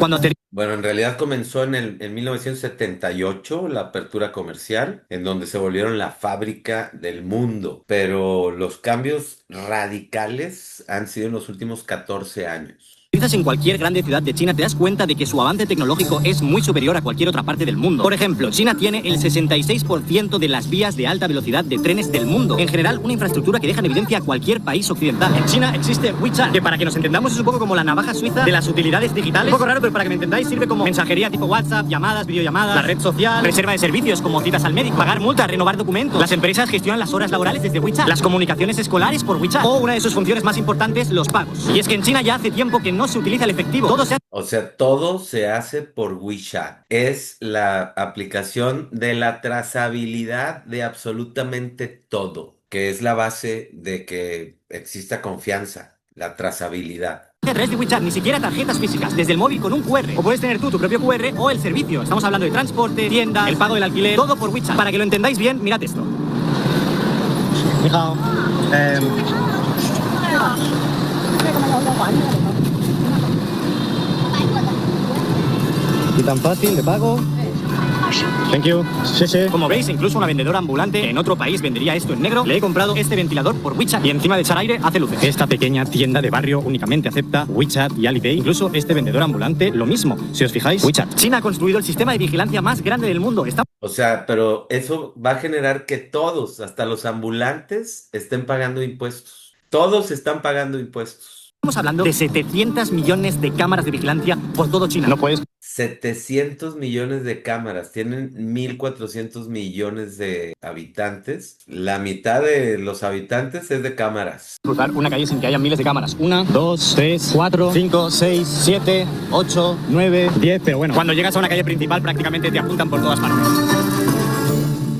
Bueno, en realidad comenzó en 1978 la apertura comercial, en donde se volvieron la fábrica del mundo, pero los cambios radicales han sido en los últimos 14 años. en cualquier grande ciudad de China te das cuenta de que su avance tecnológico es muy superior a cualquier otra parte del mundo. Por ejemplo, China tiene el 66% de las vías de alta velocidad de trenes del mundo. En general, una infraestructura que deja en evidencia a cualquier país occidental. En China existe WeChat, que para que nos entendamos es un poco como la navaja suiza de las utilidades digitales. Un poco raro, pero para que me entendáis sirve como mensajería tipo WhatsApp, llamadas, videollamadas, la red social, reserva de servicios como citas al médico, pagar multas, renovar documentos. Las empresas gestionan las horas laborales desde WeChat, las comunicaciones escolares por WeChat o una de sus funciones más importantes, los pagos. Y es que en China ya hace tiempo que no se utiliza el efectivo. O sea, todo se hace por WeChat. Es la aplicación de la trazabilidad de absolutamente todo, que es la base de que exista confianza, la trazabilidad. A través de WeChat, ni siquiera tarjetas físicas, desde el móvil con un QR. O puedes tener tú tu propio QR o el servicio. Estamos hablando de transporte, tienda, el pago del alquiler, todo por WeChat. Para que lo entendáis bien, mirad esto. Ni hao. Y tan fácil, le pago. Thank you. Sí, sí. Como veis, incluso una vendedora ambulante en otro país vendería esto en negro. Le he comprado este ventilador por WeChat y encima de echar aire hace luces. Esta pequeña tienda de barrio únicamente acepta WeChat y Alipay. Incluso este vendedor ambulante, lo mismo. Si os fijáis, WeChat. China ha construido el sistema de vigilancia más grande del mundo. O sea, pero eso va a generar que todos, hasta los ambulantes, estén pagando impuestos. Todos están pagando impuestos. Estamos hablando de 700 millones de cámaras de vigilancia por todo China. No puedes. 700 millones de cámaras, tienen 1.400 millones de habitantes. La mitad de los habitantes es de cámaras. Cruzar una calle sin que haya miles de cámaras. 1, 2, 3, 4, 5, 6, 7, 8, 9, 10. Pero bueno, cuando llegas a una calle principal prácticamente te apuntan por todas partes.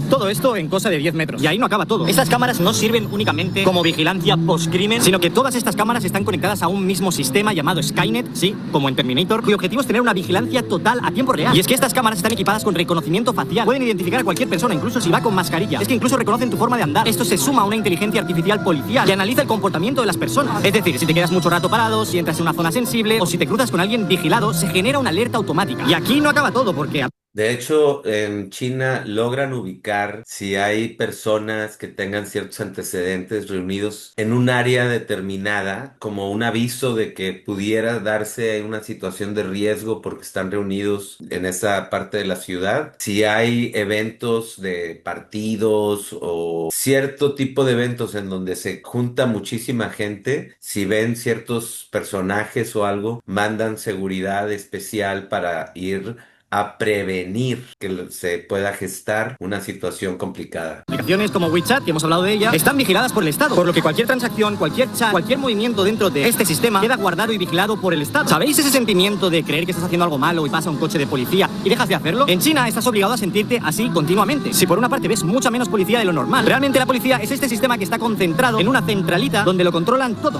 Todo esto en cosa de 10 metros. Y ahí no acaba todo. Estas cámaras no sirven únicamente como vigilancia post-crimen, sino que todas estas cámaras están conectadas a un mismo sistema llamado Skynet, sí, como en Terminator, cuyo objetivo es tener una vigilancia total a tiempo real. Y es que estas cámaras están equipadas con reconocimiento facial. Pueden identificar a cualquier persona, incluso si va con mascarilla. Es que incluso reconocen tu forma de andar. Esto se suma a una inteligencia artificial policial que analiza el comportamiento de las personas. Es decir, si te quedas mucho rato parado, si entras en una zona sensible o si te cruzas con alguien vigilado, se genera una alerta automática. Y aquí no acaba todo porque... De hecho, en China logran ubicar si hay personas que tengan ciertos antecedentes reunidos en un área determinada, como un aviso de que pudiera darse una situación de riesgo porque están reunidos en esa parte de la ciudad. Si hay eventos de partidos o cierto tipo de eventos en donde se junta muchísima gente, si ven ciertos personajes o algo, mandan seguridad especial para ir a prevenir que se pueda gestar una situación complicada. Aplicaciones como WeChat, que hemos hablado de ella, están vigiladas por el Estado, por lo que cualquier transacción, cualquier chat, cualquier movimiento dentro de este sistema queda guardado y vigilado por el Estado. ¿Sabéis ese sentimiento de creer que estás haciendo algo malo y pasa un coche de policía y dejas de hacerlo? En China estás obligado a sentirte así continuamente. Si por una parte ves mucha menos policía de lo normal, realmente la policía es este sistema que está concentrado en una centralita donde lo controlan todo.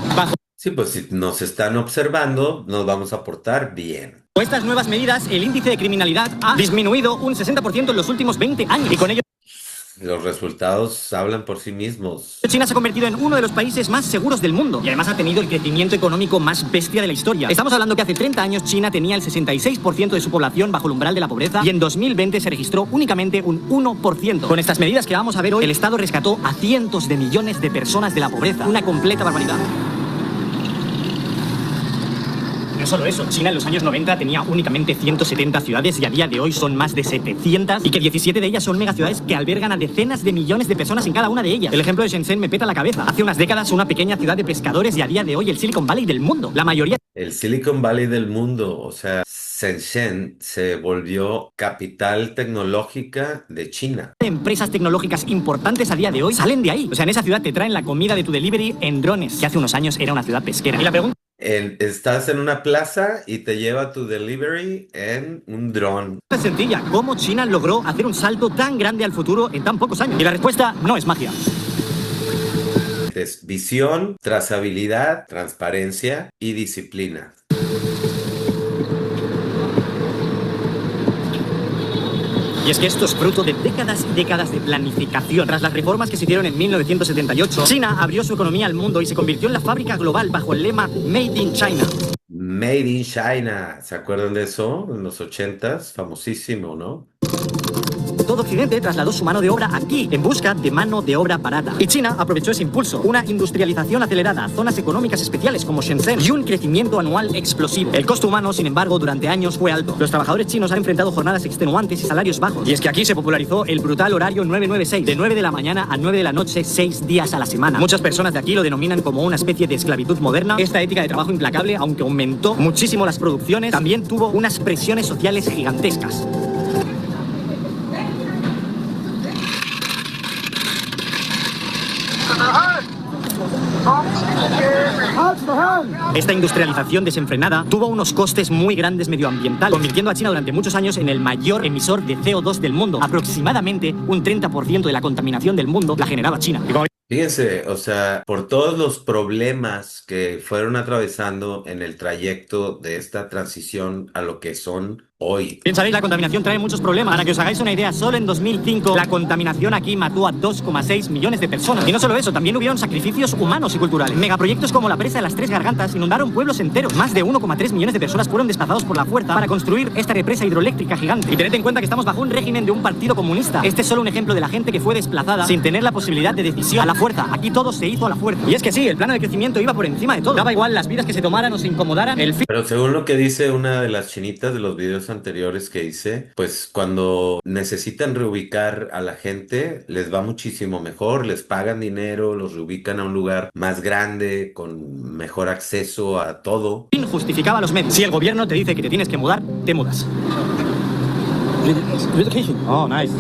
Sí, pues si nos están observando, nos vamos a portar bien. Con estas nuevas medidas, el índice de criminalidad ha disminuido un 60% en los últimos 20 años. Y con ello... Los resultados hablan por sí mismos. China se ha convertido en uno de los países más seguros del mundo y además ha tenido el crecimiento económico más bestia de la historia. Estamos hablando que hace 30 años China tenía el 66% de su población bajo el umbral de la pobreza y en 2020 se registró únicamente un 1%. Con estas medidas que vamos a ver hoy, el Estado rescató a cientos de millones de personas de la pobreza. Una completa barbaridad. No solo eso, China en los años 90 tenía únicamente 170 ciudades y a día de hoy son más de 700 y que 17 de ellas son megaciudades que albergan a decenas de millones de personas en cada una de ellas. El ejemplo de Shenzhen me peta la cabeza. Hace unas décadas una pequeña ciudad de pescadores y a día de hoy el Silicon Valley del mundo. La mayoría... El Silicon Valley del mundo, o sea, Shenzhen se volvió capital tecnológica de China. Empresas tecnológicas importantes a día de hoy salen de ahí. O sea, en esa ciudad te traen la comida de tu delivery en drones, que hace unos años era una ciudad pesquera. Y la pregunta... Estás en una plaza y te lleva tu delivery en un dron. Es sencilla, ¿cómo China logró hacer un salto tan grande al futuro en tan pocos años? Y la respuesta no es magia. Es visión, trazabilidad, transparencia y disciplina. Y es que esto es fruto de décadas y décadas de planificación. Tras las reformas que se hicieron en 1978, China abrió su economía al mundo y se convirtió en la fábrica global bajo el lema Made in China. Made in China. ¿Se acuerdan de eso? En los 80s, famosísimo, ¿no? Todo Occidente trasladó su mano de obra aquí, en busca de mano de obra barata. Y China aprovechó ese impulso, una industrialización acelerada, zonas económicas especiales como Shenzhen y un crecimiento anual explosivo. El costo humano, sin embargo, durante años fue alto. Los trabajadores chinos han enfrentado jornadas extenuantes y salarios bajos. Y es que aquí se popularizó el brutal horario 996, de 9 de la mañana a 9 de la noche, 6 días a la semana. Muchas personas de aquí lo denominan como una especie de esclavitud moderna. Esta ética de trabajo implacable, aunque aumentó muchísimo las producciones, también tuvo unas presiones sociales gigantescas. Esta industrialización desenfrenada tuvo unos costes muy grandes medioambientales, convirtiendo a China durante muchos años en el mayor emisor de CO2 del mundo. Aproximadamente un 30% de la contaminación del mundo la generaba China. Fíjense, o sea, por todos los problemas que fueron atravesando en el trayecto de esta transición a lo que son hoy. Bien sabéis, la contaminación trae muchos problemas. Para que os hagáis una idea, solo en 2005 la contaminación aquí mató a 2,6 millones de personas. Y no solo eso, también hubieron sacrificios humanos y culturales. Megaproyectos como la presa de las Tres Gargantas inundaron pueblos enteros. Más de 1,3 millones de personas fueron desplazados por la fuerza para construir esta represa hidroeléctrica gigante. Y tened en cuenta que estamos bajo un régimen de un partido comunista. Este es solo un ejemplo de la gente que fue desplazada sin tener la posibilidad de decisión a la fuerza. Aquí todo se hizo a la fuerza. Y es que sí, el plano de crecimiento iba por encima de todo. Daba igual las vidas que se tomaran o se incomodaran. Pero según lo que dice una de las chinitas de los videos anteriores que hice, pues cuando necesitan reubicar a la gente, les va muchísimo mejor, les pagan dinero, los reubican a un lugar más grande, con mejor acceso a todo. Justificaba los medios. Si el gobierno te dice que te tienes que mudar, te mudas. Relocation. Oh, nice.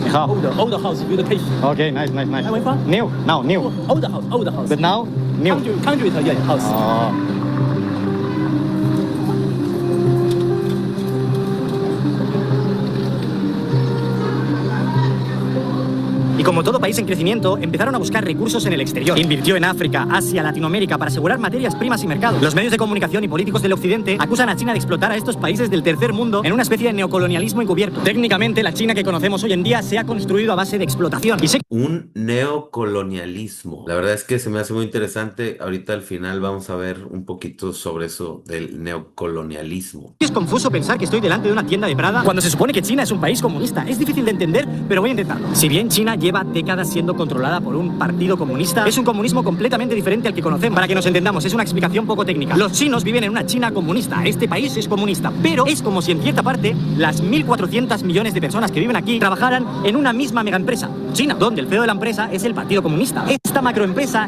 Older house, relocation. Okay, nice. Where from? New. Now, new. Older house. But now, new. Country house. Oh. Y como todo país en crecimiento, empezaron a buscar recursos en el exterior. Invirtió en África, Asia, Latinoamérica para asegurar materias primas y mercados. Los medios de comunicación y políticos del occidente acusan a China de explotar a estos países del tercer mundo en una especie de neocolonialismo encubierto. Técnicamente, la China que conocemos hoy en día se ha construido a base de explotación. Un neocolonialismo. La verdad es que se me hace muy interesante. Ahorita al final vamos a ver un poquito sobre eso del neocolonialismo. Es confuso pensar que estoy delante de una tienda de Prada cuando se supone que China es un país comunista. Es difícil de entender, pero voy a intentarlo. Si bien China lleva décadas siendo controlada por un partido comunista, es un comunismo completamente diferente al que conocemos. Para que nos entendamos, es una explicación poco técnica. Los chinos viven en una China comunista. Este país es comunista, pero es como si en cierta parte las 1.400 millones de personas que viven aquí trabajaran en una misma megaempresa, China, donde el CEO de la empresa es el Partido Comunista. Esta macroempresa,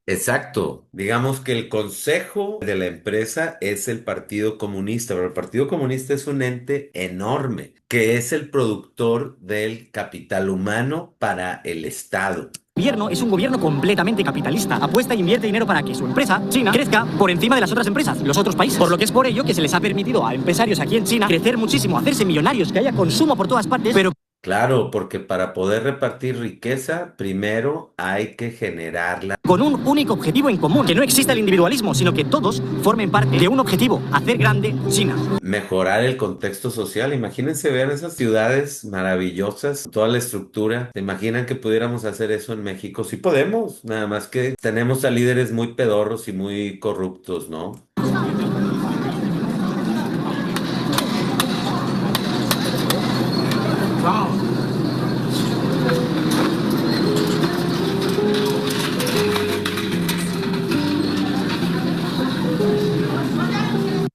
Exacto. Digamos que el consejo de la empresa es el Partido Comunista, pero el Partido Comunista es un ente enorme, que es el productor del capital humano para el Estado. El gobierno es un gobierno completamente capitalista. Apuesta e invierte dinero para que su empresa, China, crezca por encima de las otras empresas, los otros países. Por lo que es por ello que se les ha permitido a empresarios aquí en China crecer muchísimo, hacerse millonarios, que haya consumo por todas partes, pero... Claro, porque para poder repartir riqueza, primero hay que generarla. Con un único objetivo en común, que no exista el individualismo, sino que todos formen parte de un objetivo, hacer grande China. Mejorar el contexto social. Imagínense ver esas ciudades maravillosas, toda la estructura. ¿Se imaginan que pudiéramos hacer eso en México? Sí podemos, nada más que tenemos a líderes muy pedorros y muy corruptos, ¿no?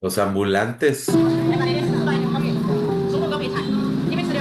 Los ambulantes.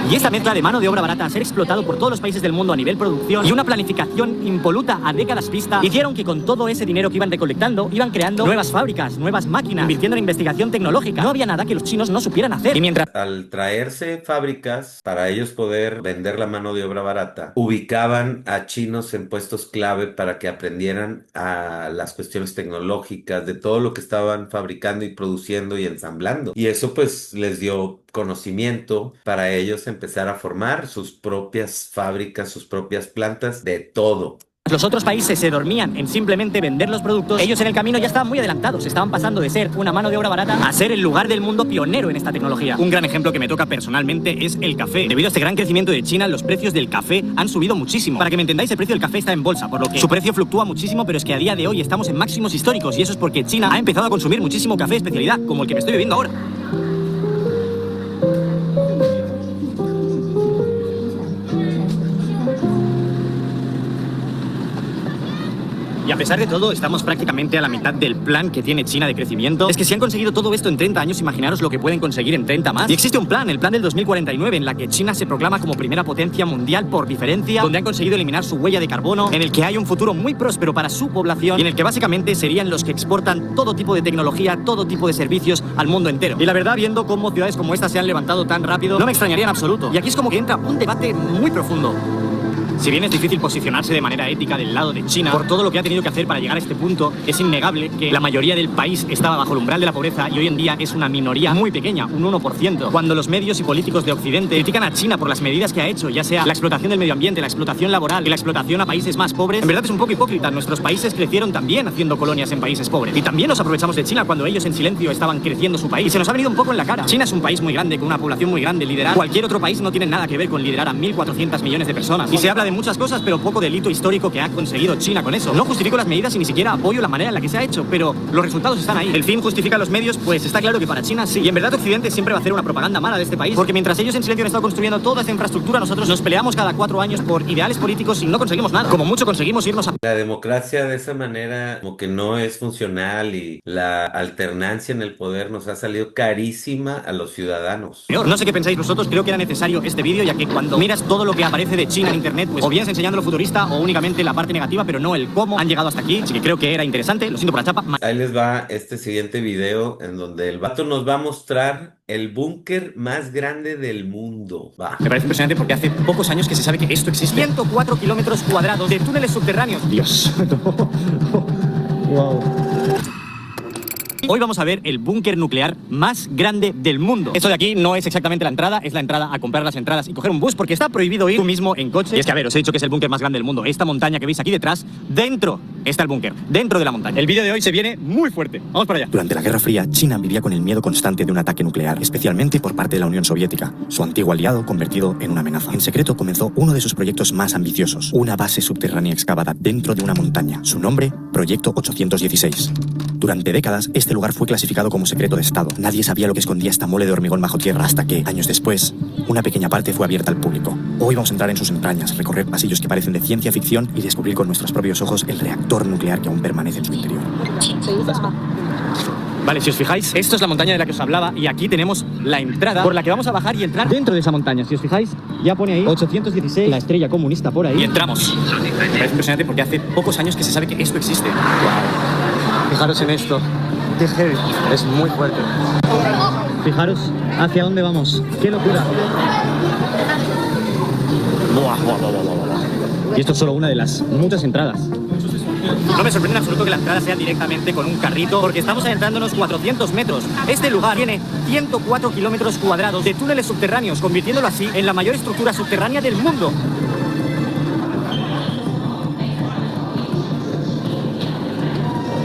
Y esta mezcla de mano de obra barata a ser explotado por todos los países del mundo a nivel producción y una planificación impoluta a décadas vista hicieron que con todo ese dinero que iban recolectando, iban creando nuevas fábricas, nuevas máquinas, invirtiendo en investigación tecnológica. No había nada que los chinos no supieran hacer. Y mientras al traerse fábricas para ellos poder vender la mano de obra barata, ubicaban a chinos en puestos clave para que aprendieran a las cuestiones tecnológicas de todo lo que estaban fabricando y produciendo y ensamblando. Y eso pues les dio conocimiento para ellos empezar a formar sus propias fábricas, sus propias plantas de todo. los otros países se dormían en simplemente vender los productos, ellos en el camino ya estaban muy adelantados, estaban pasando de ser una mano de obra barata a ser el lugar del mundo pionero en esta tecnología. Un gran ejemplo que me toca personalmente es el café. Debido a este gran crecimiento de China, los precios del café han subido muchísimo. Para que me entendáis, el precio del café está en bolsa, por lo que su precio fluctúa muchísimo, pero es que a día de hoy estamos en máximos históricos y eso es porque China ha empezado a consumir muchísimo café de especialidad, como el que me estoy bebiendo ahora. Y a pesar de todo, estamos prácticamente a la mitad del plan que tiene China de crecimiento. Es que si han conseguido todo esto en 30 años, imaginaros lo que pueden conseguir en 30 más. Y existe un plan, el plan del 2049, en la que China se proclama como primera potencia mundial por diferencia, donde han conseguido eliminar su huella de carbono, en el que hay un futuro muy próspero para su población y en el que básicamente serían los que exportan todo tipo de tecnología, todo tipo de servicios al mundo entero. Y la verdad, viendo cómo ciudades como esta se han levantado tan rápido, no me extrañaría en absoluto. Y aquí es como que entra un debate muy profundo. Si bien es difícil posicionarse de manera ética del lado de China, por todo lo que ha tenido que hacer para llegar a este punto, es innegable que la mayoría del país estaba bajo el umbral de la pobreza y hoy en día es una minoría muy pequeña, un 1%. Cuando los medios y políticos de Occidente critican a China por las medidas que ha hecho, ya sea la explotación del medio ambiente, la explotación laboral y la explotación a países más pobres, en verdad es un poco hipócrita. Nuestros países crecieron también haciendo colonias en países pobres. Y también nos aprovechamos de China cuando ellos en silencio estaban creciendo su país. Y se nos ha venido un poco en la cara. China es un país muy grande, con una población muy grande. Liderar cualquier otro país no tiene nada que ver con liderar a 1.400 millones de personas. Y se habla de muchas cosas, pero poco del hito histórico que ha conseguido China con eso. No justifico las medidas y ni siquiera apoyo la manera en la que se ha hecho, pero los resultados están ahí. El fin justifica los medios, pues está claro que para China sí. Y en verdad Occidente siempre va a hacer una propaganda mala de este país, porque mientras ellos en silencio han estado construyendo toda esta infraestructura, nosotros nos peleamos cada 4 años por ideales políticos y no conseguimos nada. Como mucho conseguimos irnos a... La democracia de esa manera como que no es funcional y la alternancia en el poder nos ha salido carísima a los ciudadanos. No sé qué pensáis vosotros, creo que era necesario este vídeo, ya que cuando miras todo lo que aparece de China en internet, pues o vienes enseñando lo futurista o únicamente la parte negativa, pero no el cómo han llegado hasta aquí. Así que creo que era interesante, lo siento por la chapa. Ahí les va este siguiente video en donde el vato nos va a mostrar el búnker más grande del mundo. Va. Me parece impresionante porque hace pocos años que se sabe que esto existe. 104 kilómetros cuadrados de túneles subterráneos. Dios. Wow. Hoy vamos a ver el búnker nuclear más grande del mundo. Esto de aquí no es exactamente la entrada, es la entrada a comprar las entradas y coger un bus, porque está prohibido ir tú mismo en coche. Y es que, a ver, os he dicho que es el búnker más grande del mundo. Esta montaña que veis aquí detrás, dentro está el búnker, dentro de la montaña. El vídeo de hoy se viene muy fuerte. Vamos para allá. Durante la Guerra Fría, China vivía con el miedo constante de un ataque nuclear, especialmente por parte de la Unión Soviética, su antiguo aliado convertido en una amenaza. En secreto comenzó uno de sus proyectos más ambiciosos, una base subterránea excavada dentro de una montaña. Su nombre, Proyecto 816. Durante décadas, este lugar fue clasificado como secreto de Estado. Nadie sabía lo que escondía esta mole de hormigón bajo tierra hasta que, años después, una pequeña parte fue abierta al público. Hoy vamos a entrar en sus entrañas, recorrer pasillos que parecen de ciencia ficción y descubrir con nuestros propios ojos el reactor nuclear que aún permanece en su interior. Vale, si os fijáis, esto es la montaña de la que os hablaba y aquí tenemos la entrada por la que vamos a bajar y entrar dentro de esa montaña. Si os fijáis, ya pone ahí 816, la estrella comunista por ahí. Y entramos. Me parece impresionante porque hace pocos años que se sabe que esto existe. Wow. Fijaros en esto. Qué heavy. Es muy fuerte. Fijaros hacia dónde vamos. ¡Qué locura! Buah, buah, buah, buah, buah. Y esto es solo una de las muchas entradas. No me sorprende en absoluto que la entrada sea directamente con un carrito, porque estamos adentrándonos 400 metros. Este lugar tiene 104 kilómetros cuadrados de túneles subterráneos, convirtiéndolo así en la mayor estructura subterránea del mundo.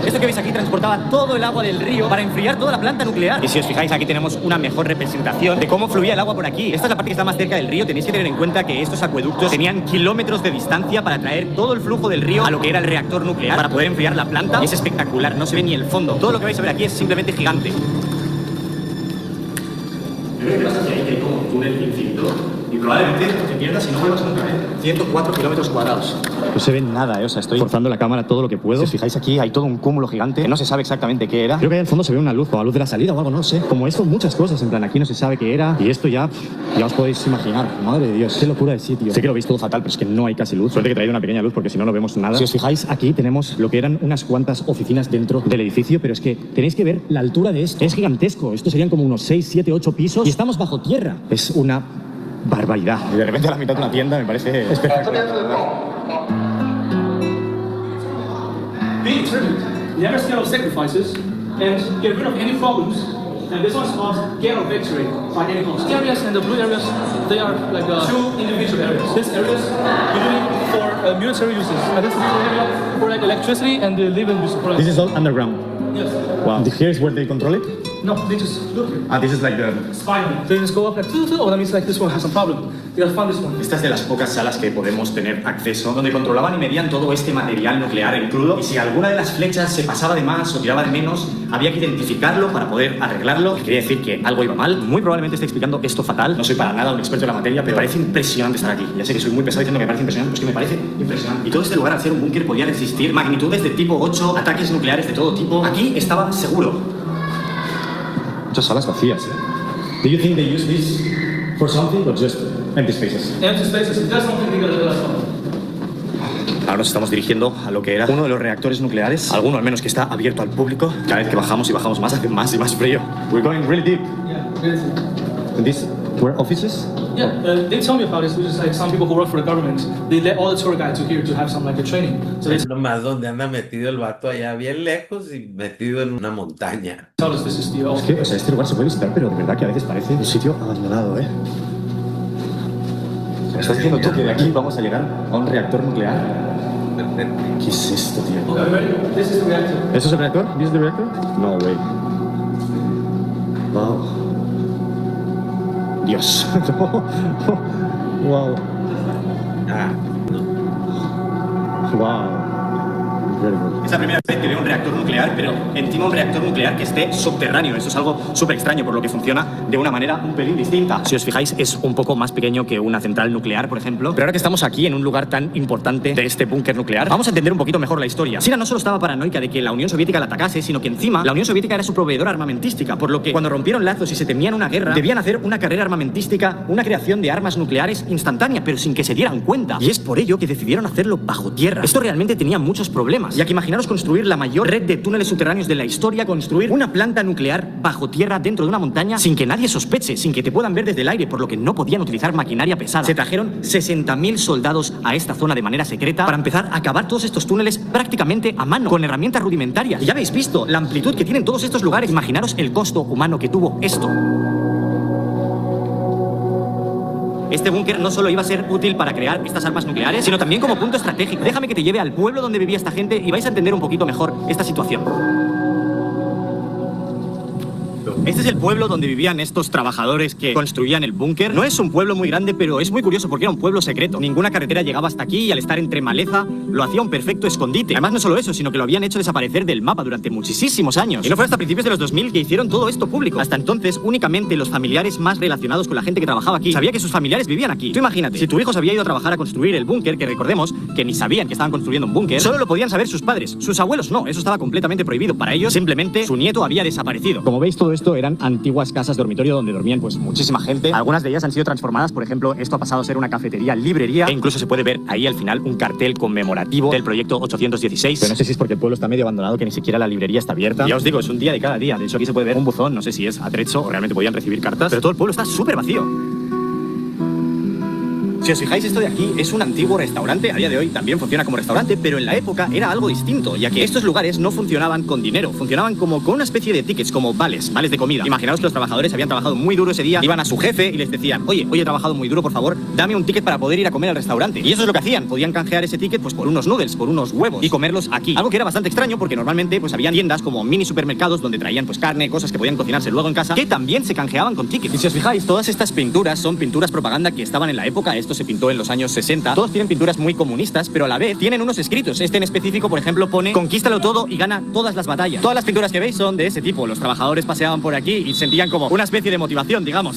Esto que veis aquí transportaba todo el agua del río para enfriar toda la planta nuclear. Y si os fijáis, aquí tenemos una mejor representación de cómo fluía el agua por aquí. Esta es la parte que está más cerca del río. Tenéis que tener en cuenta que estos acueductos tenían kilómetros de distancia para traer todo el flujo del río a lo que era el reactor nuclear para poder enfriar la planta. Y es espectacular, no se ve ni el fondo. Todo lo que vais a ver aquí es simplemente gigante. que hay como un túnel infinito y probablemente te pierdas y no vuelvas nunca, 104 kilómetros cuadrados. No se ve nada, o sea, estoy forzando la cámara todo lo que puedo. Si os fijáis aquí, hay todo un cúmulo gigante que no se sabe exactamente qué era. Creo que ahí al fondo se ve una luz, o la luz de la salida o algo, no lo sé. Como esto, muchas cosas, en plan, aquí no se sabe qué era y esto ya os podéis imaginar. Madre de Dios, qué locura de sitio. Sé que lo veis todo fatal, pero es que no hay casi luz. Suerte que he traído una pequeña luz porque si no, no vemos nada. Si os fijáis, aquí tenemos lo que eran unas cuantas oficinas dentro del edificio, pero es que tenéis que ver la altura de esto. Es gigantesco. Esto serían como unos 6, 7, 8 pisos y estamos bajo tierra. Es una barbaridad. Y de repente a la mitad de una tienda me parece espectacular. Be determined, never scale sacrifices, and get rid of any problems. And this one's called get or victory by any cost. The areas and the blue areas, they are like two individual areas. These areas usually for military uses, and this is the area for like electricity and the living use. This is all underground. Yes. Wow. Here is where they control it? No, they just look here. This is like the... Spider. They just go up like, oh, that means like this one has a problem. They gotta find this one. Esta es de las pocas salas que podemos tener acceso, donde controlaban y medían todo este material nuclear en crudo, y si alguna de las flechas se pasaba de más o tiraba de menos, había que identificarlo para poder arreglarlo. Quería decir que algo iba mal. Muy probablemente esté explicando esto fatal. No soy para nada un experto en la materia, pero me parece impresionante estar aquí. Ya sé que soy muy pesado diciendo que me parece impresionante, pues que me parece impresionante. Y todo este lugar, al ser un búnker, podía resistir magnitudes de tipo 8, ataques nucleares de todo tipo. Aquí estaba seguro. Muchas salas vacías, Do you think they use this for something or just empty spaces? Empty spaces, if there's something they gotta do, that's fine. Ahora nos estamos dirigiendo a lo que era uno de los reactores nucleares, alguno al menos que está abierto al público. Cada vez que bajamos y bajamos más, hace más y más frío. We're going really deep. Yeah, really deep. And these were offices? Yeah, they tell me about this, which is like some people who work for the government, they let all the tour guides to here to have some like a training. So Es lo más donde anda metido el vato allá bien lejos y metido en una montaña. tell us this is the Es que, o sea, este lugar se puede visitar, pero de verdad que a veces parece un sitio abandonado, ¿Me estás diciendo tú que de aquí vamos a llegar a un reactor nuclear? ¿Qué es esto, tío? Okay, ready? This is the reactor. ¿Eso es el reactor? ¿This is the reactor? No way. Wow. Dios. Wow. Wow. Es la primera vez que veo un reactor nuclear, pero encima un reactor nuclear que esté subterráneo. Eso es algo súper extraño, por lo que funciona de una manera un pelín distinta. Si os fijáis, es un poco más pequeño que una central nuclear, por ejemplo. Pero ahora que estamos aquí, en un lugar tan importante de este búnker nuclear, vamos a entender un poquito mejor la historia. China no solo estaba paranoica de que la Unión Soviética la atacase, sino que encima la Unión Soviética era su proveedora armamentística, por lo que cuando rompieron lazos y se temían una guerra, debían hacer una carrera armamentística, una creación de armas nucleares instantánea, pero sin que se dieran cuenta. Y es por ello que decidieron hacerlo bajo tierra. Esto realmente tenía muchos problemas, ya que imaginaros construir la mayor red de túneles subterráneos de la historia, construir una planta nuclear bajo tierra dentro de una montaña sin que nadie sospeche, sin que te puedan ver desde el aire, por lo que no podían utilizar maquinaria pesada. Se trajeron 60.000 soldados a esta zona de manera secreta para empezar a cavar todos estos túneles prácticamente a mano, con herramientas rudimentarias. Y ya habéis visto la amplitud que tienen todos estos lugares. Imaginaros el costo humano que tuvo esto. Este búnker no solo iba a ser útil para crear estas armas nucleares, sino también como punto estratégico. Déjame que te lleve al pueblo donde vivía esta gente y vais a entender un poquito mejor esta situación. Este es el pueblo donde vivían estos trabajadores que construían el búnker. No es un pueblo muy grande, pero es muy curioso porque era un pueblo secreto. Ninguna carretera llegaba hasta aquí y al estar entre maleza lo hacía un perfecto escondite. Además, no solo eso, sino que lo habían hecho desaparecer del mapa durante muchísimos años. Y no fue hasta principios de los 2000 que hicieron todo esto público. Hasta entonces, únicamente los familiares más relacionados con la gente que trabajaba aquí sabía que sus familiares vivían aquí. Tú imagínate, si tu hijo se había ido a trabajar a construir el búnker, que recordemos que ni sabían que estaban construyendo un búnker, solo lo podían saber sus padres. Sus abuelos no, eso estaba completamente prohibido. Para ellos, simplemente, su nieto había desaparecido. Como veis, todo esto eran antiguas casas dormitorio donde dormían pues muchísima gente. Algunas de ellas han sido transformadas, por ejemplo, esto ha pasado a ser una cafetería, librería, e incluso se puede ver ahí al final un cartel conmemorativo del proyecto 816. Pero no sé si es porque el pueblo está medio abandonado que ni siquiera la librería está abierta. Y ya os digo, es un día de cada día. De hecho, aquí se puede ver un buzón, no sé si es atrecho o realmente podían recibir cartas, pero todo el pueblo está súper vacío. Si os fijáis, esto de aquí es un antiguo restaurante. A día de hoy también funciona como restaurante, pero en la época era algo distinto, ya que estos lugares no funcionaban con dinero, funcionaban como con una especie de tickets, como vales de comida. Imaginaos que los trabajadores habían trabajado muy duro ese día, iban a su jefe y les decían: oye, hoy he trabajado muy duro, por favor, dame un ticket para poder ir a comer al restaurante. Y eso es lo que hacían, podían canjear ese ticket pues por unos noodles, por unos huevos y comerlos aquí. Algo que era bastante extraño porque normalmente pues habían tiendas como mini supermercados donde traían pues carne, cosas que podían cocinarse luego en casa, que también se canjeaban con tickets. Y si os fijáis, todas estas pinturas son pinturas propaganda que estaban en la época. Esto esto se pintó en los años 60. Todos tienen pinturas muy comunistas, pero a la vez tienen unos escritos. Este en específico, por ejemplo, pone conquístalo todo y gana todas las batallas. Todas las pinturas que veis son de ese tipo. Los trabajadores paseaban por aquí y sentían como una especie de motivación, digamos.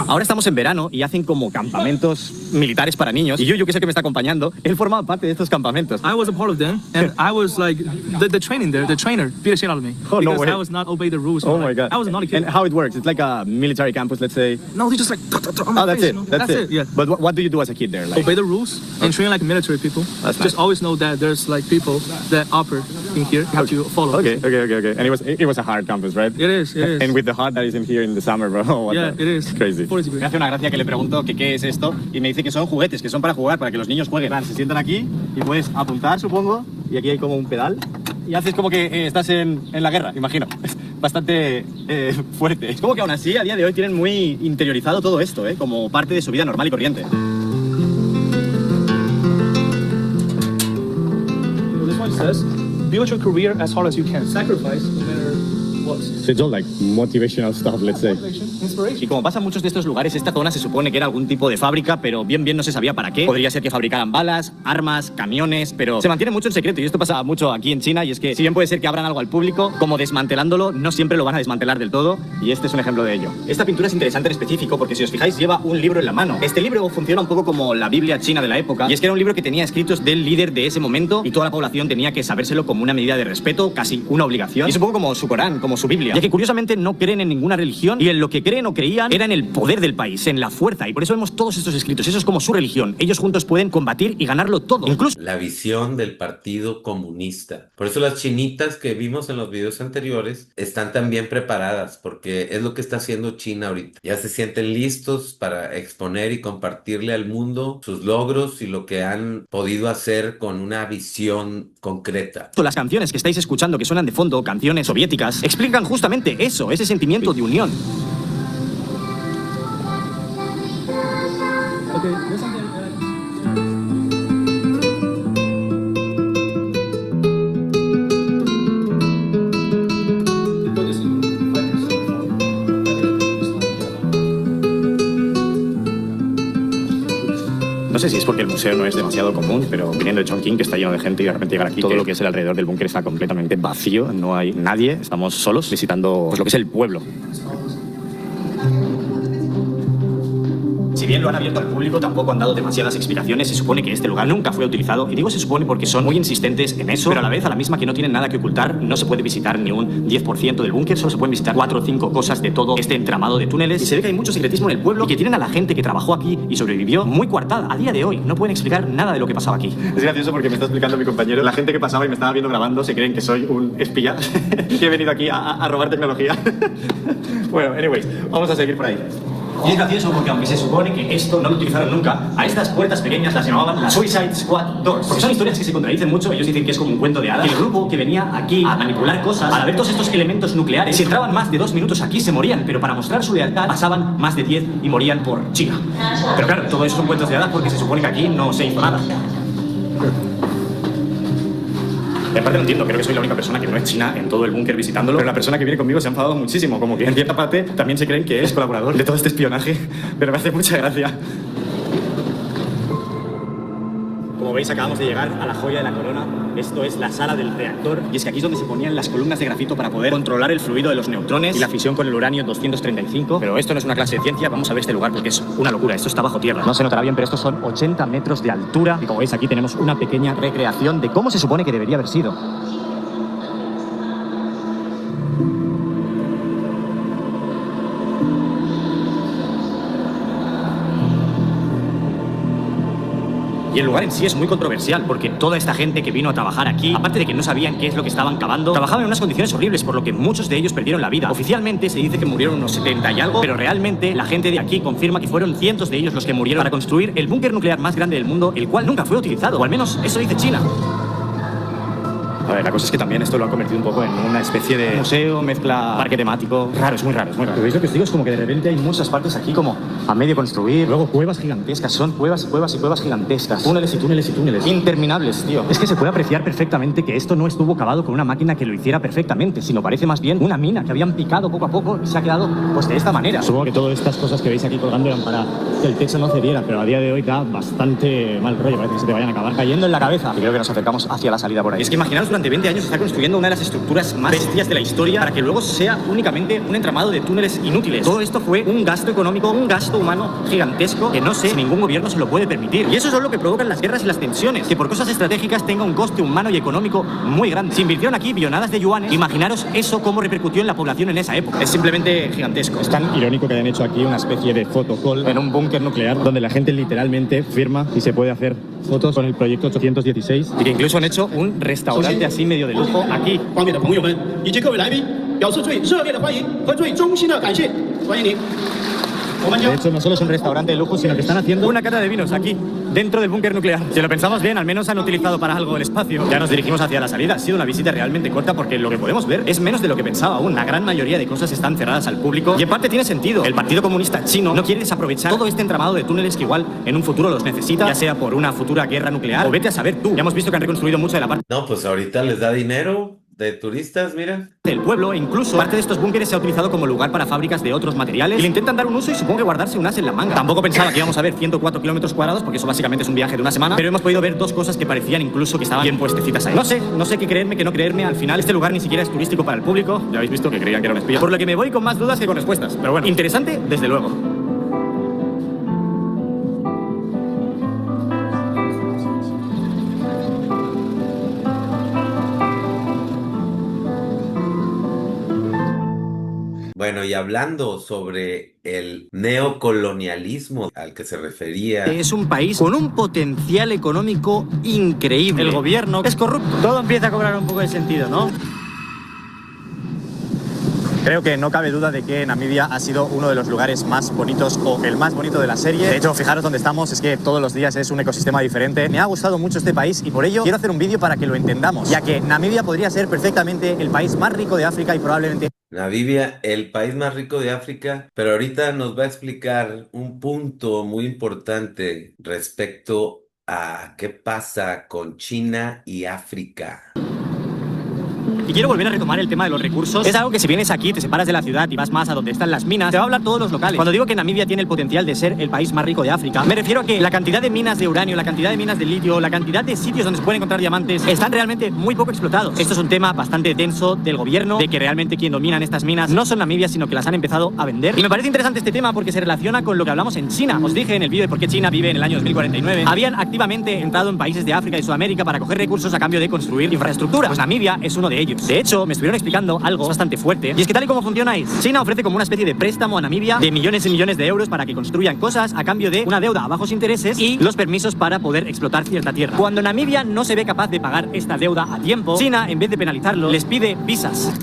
Ahora estamos en verano y hacen como campamentos militares para niños. Y yo que sé que me está acompañando, él formaba parte de estos campamentos. I was a part of them, and I was like the training there. The trainer beat the shit out of me because I was not obey the rules. Oh my God! I was not a kid. And how it works? It's like a military campus, let's say. No, they just like. Oh, that's it. That's it. Yeah. But what do you do as a kid there? Like, obey the rules and train like military people. That's just nice. always know that there's like people that operate in here. You have to follow. Okay. And it was a hard campus, right? It is. And with the hot that is in here in the summer, bro. Yeah, it is. Crazy. 40 degrees. Me hace una gracia que le pregunto que qué es esto y me dice que son juguetes, que son para jugar, para que los niños jueguen. Se sientan aquí y puedes apuntar, supongo, y aquí hay como un pedal y haces como que estás en la guerra, imagino. Es bastante fuerte. Es como que aún así a día de hoy tienen muy interiorizado todo esto, como parte de su vida normal y corriente. This one says, build your career as hard as you can. Sacrifice no matter what. So it's all like motivational stuff, let's say. Inspiration. Y como pasa en muchos de estos lugares, esta zona se supone que era algún tipo de fábrica, pero bien no se sabía para qué. Podría ser que fabricaran balas, armas, camiones, pero se mantiene mucho en secreto. Y esto pasa mucho aquí en China, y es que si bien puede ser que abran algo al público, como desmantelándolo, no siempre lo van a desmantelar del todo, y este es un ejemplo de ello. Esta pintura es interesante en específico porque si os fijáis lleva un libro en la mano. Este libro funciona un poco como la Biblia china de la época, y es que era un libro que tenía escritos del líder de ese momento, y toda la población tenía que sabérselo como una medida de respeto, casi una obligación. Y es un poco como su Corán, como su Biblia, ya que curiosamente no creen en ninguna religión, y en lo que creen o creían era en el poder del país, en la fuerza, y por eso vemos todos estos escritos. Eso es como su religión. Ellos juntos pueden combatir y ganarlo todo, incluso la visión del Partido Comunista. Por eso las chinitas que vimos en los videos anteriores están también preparadas, porque es lo que está haciendo China ahorita. Ya se sienten listos para exponer y compartirle al mundo sus logros y lo que han podido hacer con una visión concreta. las canciones que estáis escuchando que suenan de fondo, canciones soviéticas, explican justamente eso, ese sentimiento de unión. Okay, there's something. No sé si es porque el museo no es demasiado común, pero viniendo de Chongqing, que está lleno de gente, y de repente llegar aquí, todo lo que es el alrededor del búnker está completamente vacío, no hay nadie, estamos solos visitando pues, lo que es el pueblo. Si bien lo han abierto al público, tampoco han dado demasiadas explicaciones. Se supone que este lugar nunca fue utilizado, y digo se supone porque son muy insistentes en eso, pero a la vez, a la misma que no tienen nada que ocultar, no se puede visitar ni un 10% del búnker, solo se pueden visitar 4 o 5 cosas de todo este entramado de túneles, y se ve que hay mucho secretismo en el pueblo y que tienen a la gente que trabajó aquí y sobrevivió muy coartada. A día de hoy no pueden explicar nada de lo que pasaba aquí. Es gracioso porque me está explicando mi compañero, la gente que pasaba y me estaba viendo grabando se creen que soy un espía que he venido aquí a robar tecnología. Bueno, anyways, vamos a seguir por ahí. Y es gracioso porque aunque se supone que esto no lo utilizaron nunca, a estas puertas pequeñas las llamaban las Suicide Squad Doors. Porque son historias que se contradicen mucho, ellos dicen que es como un cuento de hadas. El grupo que venía aquí a manipular cosas, al ver todos estos elementos nucleares, si entraban más de 2 minutos aquí se morían, pero para mostrar su lealtad pasaban más de 10 y morían por China. Pero claro, todo eso son cuentos de hadas porque se supone que aquí no se hizo nada. Y aparte no entiendo, creo que soy la única persona que no es china en todo el búnker visitándolo, pero la persona que viene conmigo se ha enfadado muchísimo, como que en cierta parte también se creen que es colaborador de todo este espionaje, pero me hace mucha gracia. Como veis, acabamos de llegar a la joya de la corona. Esto es la sala del reactor, y es que aquí es donde se ponían las columnas de grafito para poder controlar el fluido de los neutrones y la fisión con el uranio 235. Pero esto no es una clase de ciencia, vamos a ver este lugar porque es una locura, esto está bajo tierra. No se notará bien, pero estos son 80 metros de altura, y como veis aquí tenemos una pequeña recreación de cómo se supone que debería haber sido. Y el lugar en sí es muy controversial porque toda esta gente que vino a trabajar aquí, aparte de que no sabían qué es lo que estaban cavando, trabajaban en unas condiciones horribles, por lo que muchos de ellos perdieron la vida. Oficialmente se dice que murieron unos 70 y algo, pero realmente la gente de aquí confirma que fueron cientos de ellos los que murieron para construir el búnker nuclear más grande del mundo, el cual nunca fue utilizado, o al menos eso dice China. A ver, la cosa es que también esto lo ha convertido un poco en una especie de museo, mezcla parque temático. Raro, es muy raro, es muy raro. Pero veis lo que os digo, es como que de repente hay muchas partes aquí como a medio construir. Luego cuevas gigantescas, son cuevas y cuevas y cuevas gigantescas. Túneles y túneles y túneles. Interminables, tío. Es que se puede apreciar perfectamente que esto no estuvo cavado con una máquina que lo hiciera perfectamente, sino parece más bien una mina que habían picado poco a poco y se ha quedado pues de esta manera. Supongo que todas estas cosas que veis aquí colgando eran para que el techo no cediera, pero a día de hoy da bastante mal rollo, parece que se te vayan a acabar cayendo en la cabeza. Y creo que nos acercamos hacia la salida por ahí. Es que imaginaros, durante 20 años está construyendo una de las estructuras más bestias de la historia para que luego sea únicamente un entramado de túneles inútiles. Todo esto fue un gasto económico, un gasto humano gigantesco que no sé si ningún gobierno se lo puede permitir. Y eso es lo que provocan las guerras y las tensiones, que por cosas estratégicas tenga un coste humano y económico muy grande. Se invirtieron aquí billonadas de yuanes. Imaginaros eso cómo repercutió en la población en esa época. Es simplemente gigantesco. Es tan irónico que hayan hecho aquí una especie de photocall en un búnker nuclear donde la gente literalmente firma y se puede hacer fotos con el proyecto 816 y que incluso han hecho un restaurante así medio de lujo aquí. De hecho, no solo es un restaurante de lujo, sino que están haciendo una cata de vinos aquí, dentro del búnker nuclear. Si lo pensamos bien, al menos han utilizado para algo el espacio. Ya nos dirigimos hacia la salida. Ha sido una visita realmente corta porque lo que podemos ver es menos de lo que pensaba aún. La gran mayoría de cosas están cerradas al público y en parte tiene sentido. El Partido Comunista Chino no quiere desaprovechar todo este entramado de túneles que igual en un futuro los necesita, ya sea por una futura guerra nuclear o vete a saber tú. Ya hemos visto que han reconstruido mucho de la parte... No, pues ahorita les da dinero de turistas, mira. Del pueblo, e incluso parte de estos búnkeres se ha utilizado como lugar para fábricas de otros materiales y le intentan dar un uso y supongo que guardarse un as en la manga. Tampoco pensaba que íbamos a ver 104 kilómetros cuadrados porque eso básicamente es un viaje de una semana, pero hemos podido ver dos cosas que parecían incluso que estaban bien puestecitas ahí. No sé qué creerme, qué no creerme. Al final este lugar ni siquiera es turístico para el público. Ya habéis visto que creían que era un espía. Por lo que me voy con más dudas que con respuestas. Pero bueno, interesante desde luego. Bueno, y hablando sobre el neocolonialismo al que se refería... Es un país con un potencial económico increíble. El gobierno es corrupto. Todo empieza a cobrar un poco de sentido, ¿no? Creo que no cabe duda de que Namibia ha sido uno de los lugares más bonitos o el más bonito de la serie. De hecho, fijaros dónde estamos, es que todos los días es un ecosistema diferente. Me ha gustado mucho este país y por ello quiero hacer un vídeo para que lo entendamos, ya que Namibia podría ser perfectamente el país más rico de África y probablemente... Namibia, el país más rico de África, pero ahorita nos va a explicar un punto muy importante respecto a qué pasa con China y África. Y quiero volver a retomar el tema de los recursos. Es algo que si vienes aquí, te separas de la ciudad y vas más a donde están las minas, te va a hablar todos los locales. Cuando digo que Namibia tiene el potencial de ser el país más rico de África, me refiero a que la cantidad de minas de uranio, la cantidad de minas de litio, la cantidad de sitios donde se pueden encontrar diamantes, están realmente muy poco explotados. Esto es un tema bastante denso del gobierno, de que realmente quien dominan estas minas no son Namibia, sino que las han empezado a vender. Y me parece interesante este tema porque se relaciona con lo que hablamos en China. Os dije en el vídeo de por qué China vive en el año 2049. Habían activamente entrado en países de África y Sudamérica para coger recursos a cambio de construir infraestructura. Pues Namibia es uno de ellos. De hecho, me estuvieron explicando algo bastante fuerte, y es que tal y como funciona es, China ofrece como una especie de préstamo a Namibia de millones y millones de euros para que construyan cosas a cambio de una deuda a bajos intereses y los permisos para poder explotar cierta tierra. Cuando Namibia no se ve capaz de pagar esta deuda a tiempo, China, en vez de penalizarlo, les pide visas.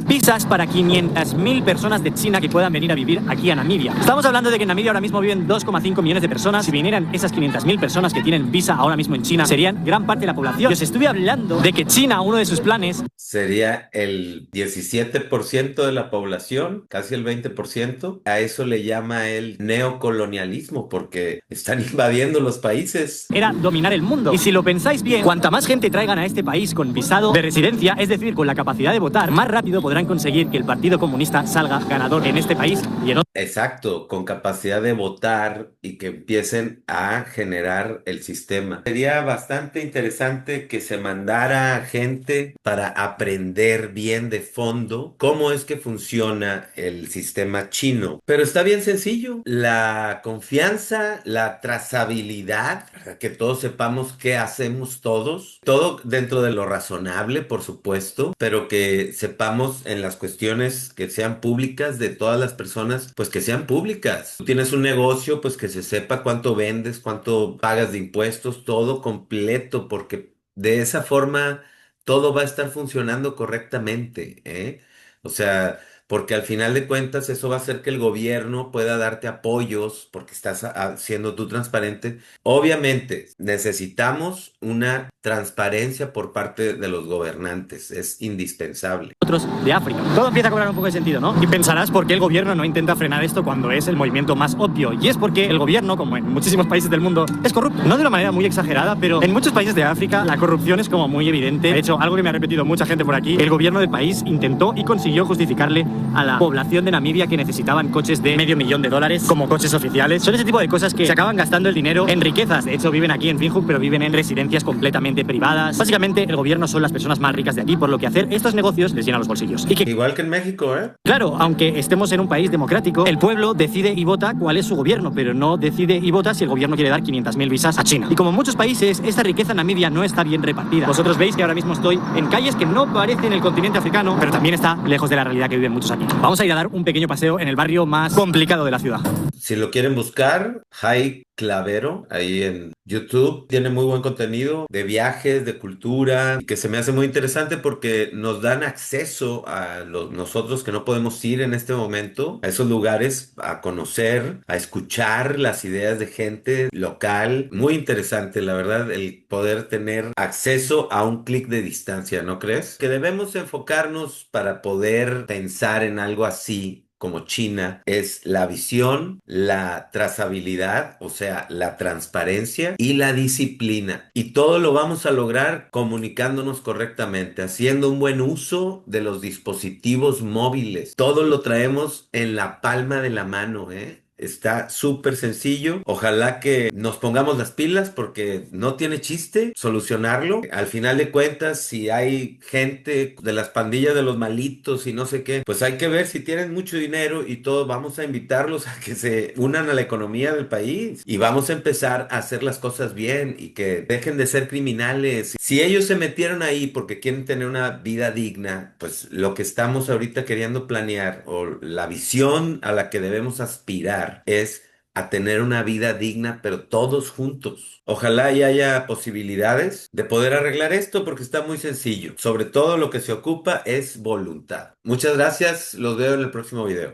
Visas para 500.000 personas de China que puedan venir a vivir aquí a Namibia. Estamos hablando de que en Namibia ahora mismo viven 2,5 millones de personas. Si vinieran esas 500.000 personas que tienen visa ahora mismo en China, serían gran parte de la población. Yo os estuve hablando de que China, uno de sus planes... Sería el 17% de la población, casi el 20%. A eso le llama el neocolonialismo, porque están invadiendo los países. Era dominar el mundo. Y si lo pensáis bien, cuanta más gente traigan a este país con visado de residencia, es decir, con la capacidad de votar, más rápido podrán conseguir que el Partido Comunista salga ganador en este país y en otros. Exacto, con capacidad de votar y que empiecen a generar el sistema. Sería bastante interesante que se mandara gente para aprender bien de fondo cómo es que funciona el sistema chino. Pero está bien sencillo. La confianza, la trazabilidad, que todos sepamos qué hacemos todos. Todo dentro de lo razonable, por supuesto, pero que sepamos en las cuestiones que sean públicas de todas las personas, pues que sean públicas. Tú tienes un negocio, pues que se sepa cuánto vendes, cuánto pagas de impuestos, todo completo, porque de esa forma todo va a estar funcionando correctamente, ¿eh? O sea, porque al final de cuentas eso va a hacer que el gobierno pueda darte apoyos porque estás siendo tú transparente. Obviamente necesitamos una transparencia por parte de los gobernantes, es indispensable. Otros de África. Todo empieza a cobrar un poco de sentido, ¿no? Y pensarás por qué el gobierno no intenta frenar esto cuando es el movimiento más obvio. Y es porque el gobierno, como en muchísimos países del mundo, es corrupto. No de una manera muy exagerada, pero en muchos países de África la corrupción es como muy evidente. De hecho, algo que me ha repetido mucha gente por aquí, el gobierno del país intentó y consiguió justificarle a la población de Namibia que necesitaban coches de $500,000 como coches oficiales. Son ese tipo de cosas que se acaban gastando el dinero en riquezas. De hecho, viven aquí en Windhoek, pero viven en residencias completamente privadas. Básicamente, el gobierno son las personas más ricas de aquí, por lo que hacer estos negocios les llenan los bolsillos. Y que, igual que en México, ¿eh? Claro, aunque estemos en un país democrático, el pueblo decide y vota cuál es su gobierno, pero no decide y vota si el gobierno quiere dar 500.000 visas a China. Y como en muchos países, esta riqueza en Namibia no está bien repartida. Vosotros veis que ahora mismo estoy en calles que no parecen el continente africano, pero también está lejos de la realidad que viven muchos aquí. Vamos a ir a dar un pequeño paseo en el barrio más complicado de la ciudad. Si lo quieren buscar, Jai Clavero, ahí en YouTube, tiene muy buen contenido de viajes, de cultura, que se me hace muy interesante porque nos dan acceso a nosotros que no podemos ir en este momento a esos lugares, a conocer, a escuchar las ideas de gente local. Muy interesante, la verdad, el poder tener acceso a un clic de distancia, ¿no crees? Que debemos enfocarnos para poder pensar en algo así como China, es la visión, la trazabilidad, o sea, la transparencia y la disciplina. Y todo lo vamos a lograr comunicándonos correctamente, haciendo un buen uso de los dispositivos móviles. Todo lo traemos en la palma de la mano, ¿eh? Está súper sencillo. Ojalá que nos pongamos las pilas porque no tiene chiste solucionarlo. Al final de cuentas, si hay gente de las pandillas de los malitos y no sé qué, pues hay que ver si tienen mucho dinero y todos vamos a invitarlos a que se unan a la economía del país y vamos a empezar a hacer las cosas bien y que dejen de ser criminales. Si ellos se metieron ahí porque quieren tener una vida digna, pues lo que estamos ahorita queriendo planear o la visión a la que debemos aspirar es a tener una vida digna, pero todos juntos. Ojalá y haya posibilidades de poder arreglar esto porque está muy sencillo. Sobre todo lo que se ocupa es voluntad. Muchas gracias, los veo en el próximo video.